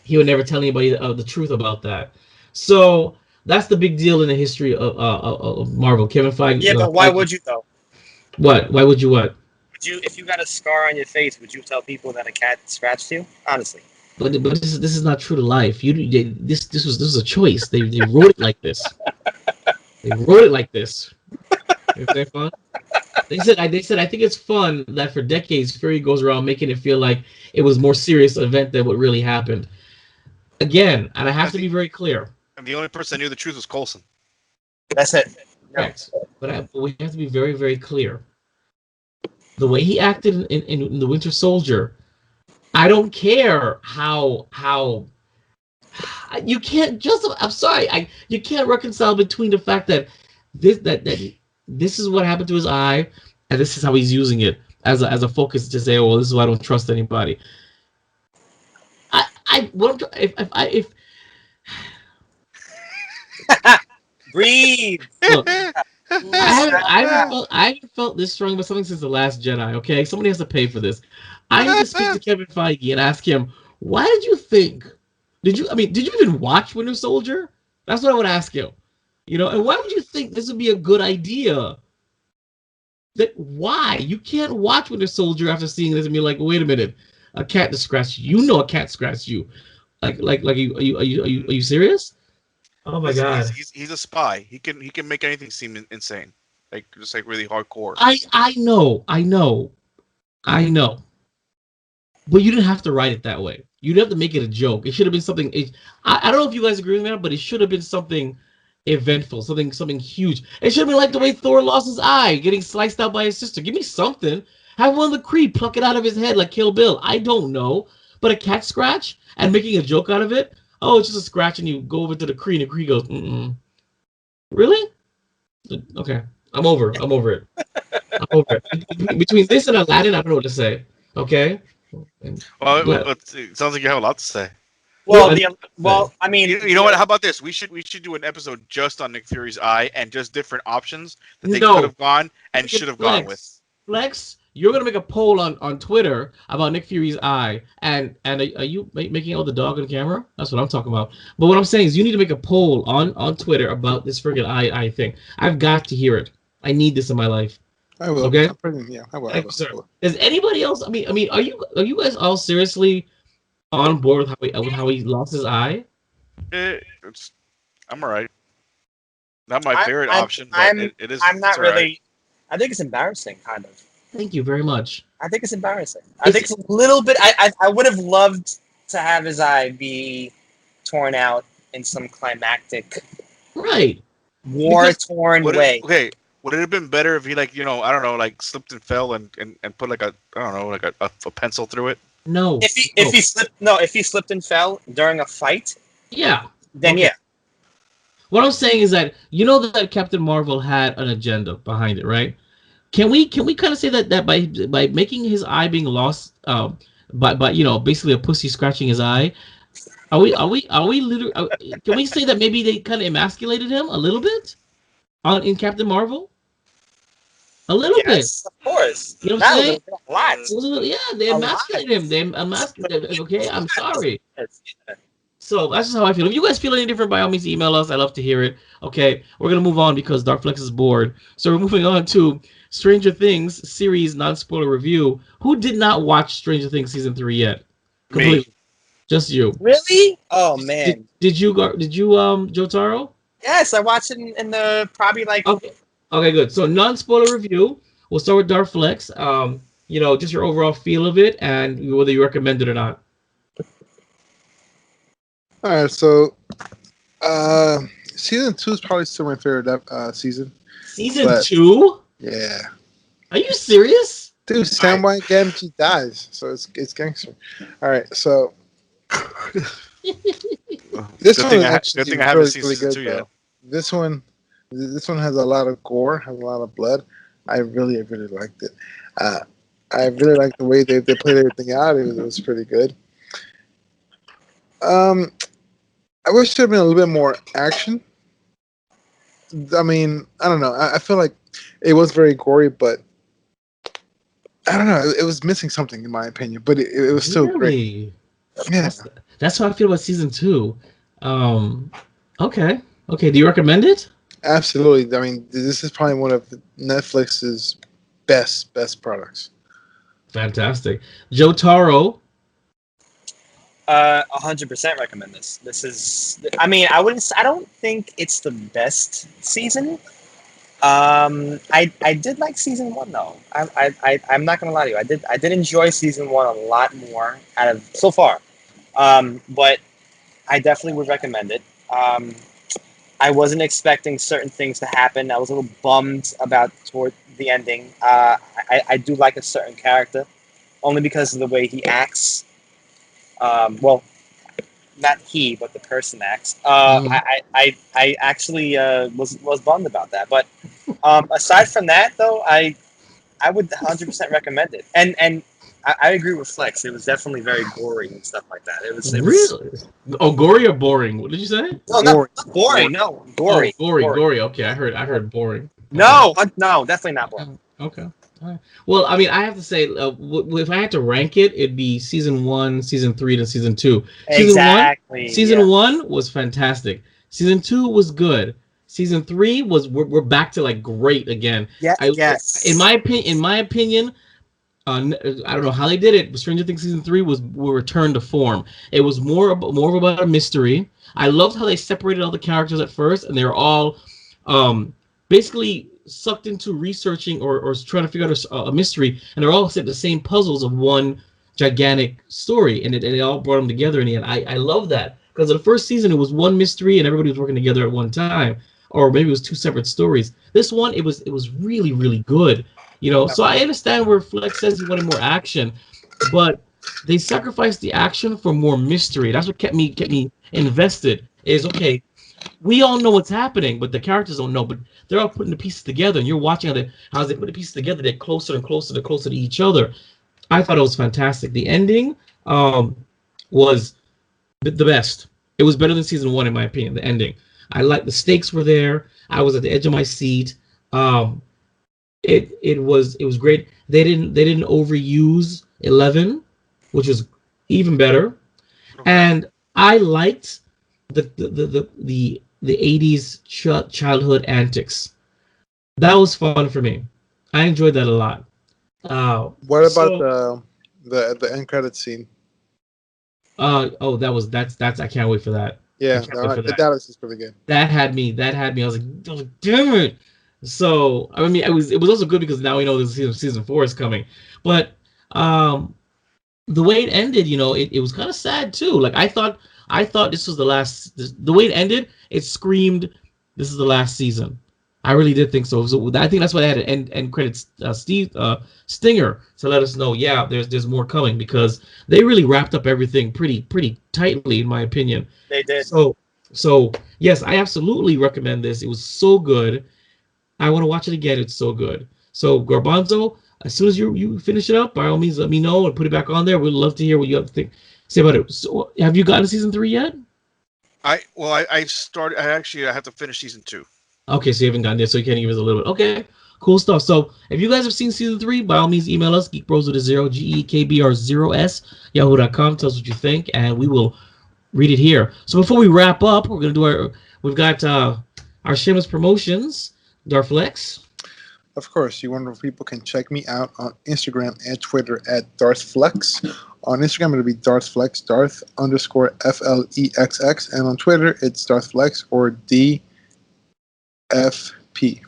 he would never tell anybody the truth about that. So that's the big deal in the history of Marvel. Kevin Feige. Yeah, but why would you though? What? Why would you what? If you got a scar on your face, would you tell people that a cat scratched you? Honestly. But this is not true to life. This was a choice. They wrote it like this. They wrote it like this. Isn't that fun? They said I think it's fun that for decades Fury goes around making it feel like it was more serious event than what really happened. Again, and I have to be very clear. And the only person that knew the truth was Coulson. That's it. Correct. But we have to be very, very clear. The way he acted in The Winter Soldier, I don't care how you can't just. I'm sorry, you can't reconcile between the fact that this is what happened to his eye, and this is how he's using it as a focus to say, oh, well, this is why I don't trust anybody. If Breathe. Look, I haven't felt this strong about something since The Last Jedi. Okay, somebody has to pay for this. I need to speak to Kevin Feige and ask him, why did you think? Did you even watch Winter Soldier? That's what I would ask him. And why would you think this would be a good idea? Why? You can't watch Winter Soldier after seeing this and be like, wait a minute, a cat just scratched you. You know a cat scratched you. Are you serious? Oh my God. He's a spy. He can make anything seem insane. Just really hardcore. I know. But you didn't have to write it that way. You didn't have to make it a joke. It should have been something. I don't know if you guys agree with me, but it should have been something eventful, something huge. It should have been like the way Thor lost his eye, getting sliced out by his sister. Give me something. Have one of the Kree pluck it out of his head like Kill Bill. I don't know. But a cat scratch and making a joke out of it. Oh, it's just a scratch, and you go over to the Kree, and the Kree goes, Really? Okay, I'm over it. I'm over it. Between this and Aladdin, I don't know what to say. Okay. Well, it sounds like you have a lot to say. Well, I mean, you know what? How about this? We should do an episode just on Nick Fury's eye and just different options that they could have gone and should have gone with. Flex, you're gonna make a poll on Twitter about Nick Fury's eye, and are you making out the dog on camera? That's what I'm talking about. But what I'm saying is, you need to make a poll on Twitter about this friggin' eye thing. I've got to hear it. I need this in my life. I will. Okay. Yeah, I will. Is anybody else? I mean, are you guys all seriously on board with how he lost his eye? I'm alright. Not my favorite option, but it is. I'm not really. Right. I think it's embarrassing, kind of. Thank you very much. I think it's embarrassing. I think it's a little bit. I would have loved to have his eye be torn out in some climactic, war-torn way. Okay. Would it have been better if he I don't know, slipped and fell and put a pencil through it? No. If he slipped and fell during a fight, yeah. Then okay. Yeah. What I'm saying is that that Captain Marvel had an agenda behind it, right? Can we kind of say that by making his eye being lost, by basically a pussy scratching his eye, are we literally? Can we say that maybe they kind of emasculated him a little bit, in Captain Marvel? A little bit. Of course. You know what I'm saying? A lot. Yeah, they emasculated him. They emasculated him. Okay, I'm sorry. So that's just how I feel. If you guys feel any different, by all means, email us. I love to hear it. Okay, we're going to move on because Darkflex is bored. So we're moving on to Stranger Things series non-spoiler review. Who did not watch Stranger Things Season 3 yet? Completely. Just you. Really? Oh man. Did you Jotaro? Yes, I watched it in the probably like. Okay. Okay, good. So non-spoiler review. We'll start with Darflex. Just your overall feel of it and whether you recommend it or not. All right, so season 2 is probably still my favorite season. Season 2? Yeah. Are you serious? Dude, Samwise Gamgee dies, so it's gangster. All right, so this one actually good thing I haven't seen season 2 yet. This one has a lot of gore, has a lot of blood. I really liked it. I really liked the way they played everything out. It was pretty good. I wish there had been a little bit more action. I mean, I don't know. I feel like it was very gory, but I don't know. It was missing something, in my opinion. But it was still great. Yeah, that's how I feel about season 2. Okay. Do you recommend it? Absolutely. I mean, this is probably one of Netflix's best products. Fantastic, Jotaro. 100% recommend this. This is, I mean, I don't think it's the best season. I did like season 1 though. I'm not gonna lie to you. I did enjoy season 1 a lot more out of so far. But I definitely would recommend it. I wasn't expecting certain things to happen. I was a little bummed toward the ending. I do like a certain character, only because of the way he acts. Well, not he, but the person acts. I actually was bummed about that. But aside from that, though, I would 100% recommend it. And I agree with Flex. It was definitely very gory and stuff like that. It was really. Oh, gory or boring? What did you say? No, not boring. No, gory. Oh, gory. Okay, I heard boring. No, definitely not boring. Okay. All right. Well, I mean, I have to say, if I had to rank it, it'd be season 1, season 3, and season 2. Exactly. Season 1 was fantastic. Season 2 was good. Season 3 was we're back to like great again. Yeah. Yes. In my opinion, I don't know how they did it, but Stranger Things season 3 will return to form. It was more about a mystery. I loved how they separated all the characters at first, and they were all basically sucked into researching or trying to figure out a mystery, and they're all set the same puzzles of one gigantic story, and it all brought them together in the end. I love that, because in the first season it was one mystery and everybody was working together at one time, or maybe it was 2 separate stories. This one, it was really, really good. So I understand where Flex says he wanted more action, but they sacrificed the action for more mystery. That's what kept me invested. Is okay, we all know what's happening, but the characters don't know. But they're all putting the pieces together, and you're watching how they put the pieces together. They're closer and closer to each other. I thought it was fantastic. The ending was the best. It was better than season 1 in my opinion. The ending, I liked. The stakes were there. I was at the edge of my seat. It was great. They didn't overuse 11, which was even better. And I liked the 80s childhood antics. That was fun for me. I enjoyed that a lot. What about the end credit scene? That's I can't wait for that. Yeah, the Dallas is pretty good. That had me. I was like, damn it. So I mean, it was also good because now we know this season 4 is coming. But the way it ended, it was kind of sad too. Like I thought this was the last. The way it ended, it screamed, "This is the last season." I really did think so. So I think that's why they had an end credits stinger to let us know, yeah, there's more coming, because they really wrapped up everything pretty tightly, in my opinion. They did. So yes, I absolutely recommend this. It was so good. I want to watch it again. It's so good. So Garbanzo, as soon as you finish it up, by all means, let me know and put it back on there. We'd love to hear what you have to say about it. So, have you gotten to season 3 yet? I started. I have to finish season 2. Okay, so you haven't gotten there, so you can't give us a little bit. Okay, cool stuff. So if you guys have seen season 3, by all means, email us, geekbros with a 0, GEKBR0S, yahoo.com. Tell us what you think, and we will read it here. So before we wrap up, we're going to do we've got our shameless promotions. Darflex? Of course, you wonderful people can check me out on Instagram and Twitter at DarthFlex. On Instagram, it'll be DarthFlex, Darth_FLEXX. And on Twitter, it's DarthFlex or DFP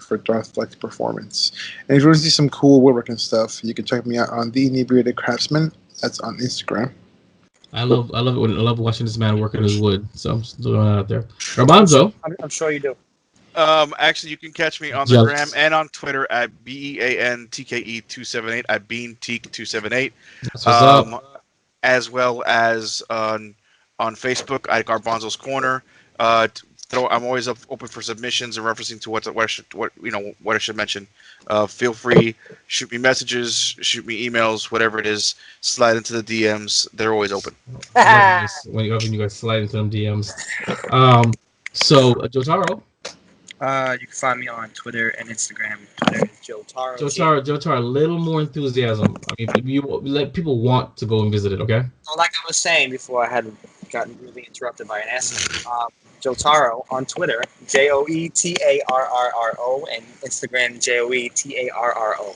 for DarthFlex Performance. And if you want to see some cool woodworking stuff, you can check me out on The Inebriated Craftsman. That's on Instagram. I love watching this man work on his wood. So I'm just throwing that out there. Ramonzo. I'm sure you do. Actually, you can catch me on the gram and on Twitter at BEANTKE278 at BeanTeek278. As well as on Facebook at Garbanzo's Corner. I'm always open for submissions and referencing to what I should mention. Feel free, shoot me messages, shoot me emails, whatever it is. Slide into the DMs. They're always open. When you guys slide into them DMs. So Jotaro. You can find me on Twitter and Instagram. Twitter is Jotaro. Jotaro, a little more enthusiasm. I mean, you let people want to go and visit it, okay? Well, like I was saying before, I had gotten really interrupted by an accident. Jotaro on Twitter, JOETARRRO, and Instagram, JOETARRO.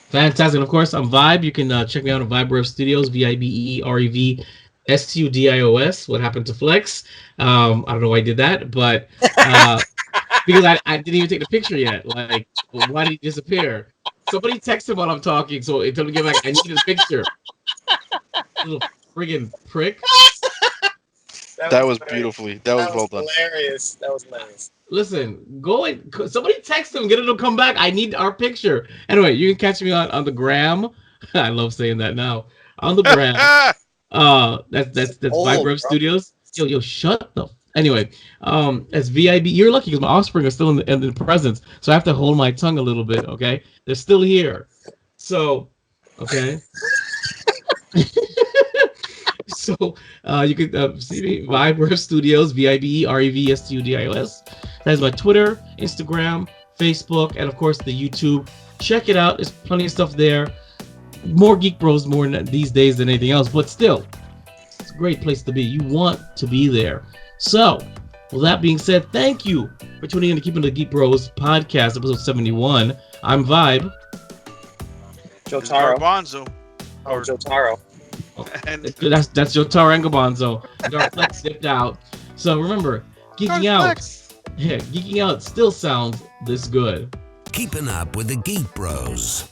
Fantastic. And of course, I'm Vibe. You can check me out on Vibe Studios, VIBEREV STUDIOS. What happened to Flex? I don't know why I did that, but because I didn't even take the picture yet. Like, why did he disappear? Somebody text him while I'm talking, so it told me to get back. I needed a picture. Little friggin' prick. That was beautifully. That was well done. Hilarious. That was hilarious. Listen, go and somebody text him, get him to come back. I need our picture. Anyway, you can catch me on the gram. I love saying that now. On the gram. That's Vibe Studios. Yo, shut the. Anyway, as VIB, you're lucky because my offspring are still in the presence, so I have to hold my tongue a little bit. Okay, they're still here. So, okay. So you can see me Vibe Studios, VIBEREV That's my Twitter, Instagram, Facebook, and of course the YouTube. Check it out. There's plenty of stuff there. More Geek Bros more these days than anything else, but still, it's a great place to be. You want to be there. So, with that being said, thank you for tuning in to Keepin' the Geek Bros podcast, episode 71. I'm Vibe. Jotaro. Garbanzo. Oh, Jotaro. And That's Jotaro and Garbanzo. Dark Flex dipped out. So remember, geeking out still sounds this good. Keeping up with the Geek Bros.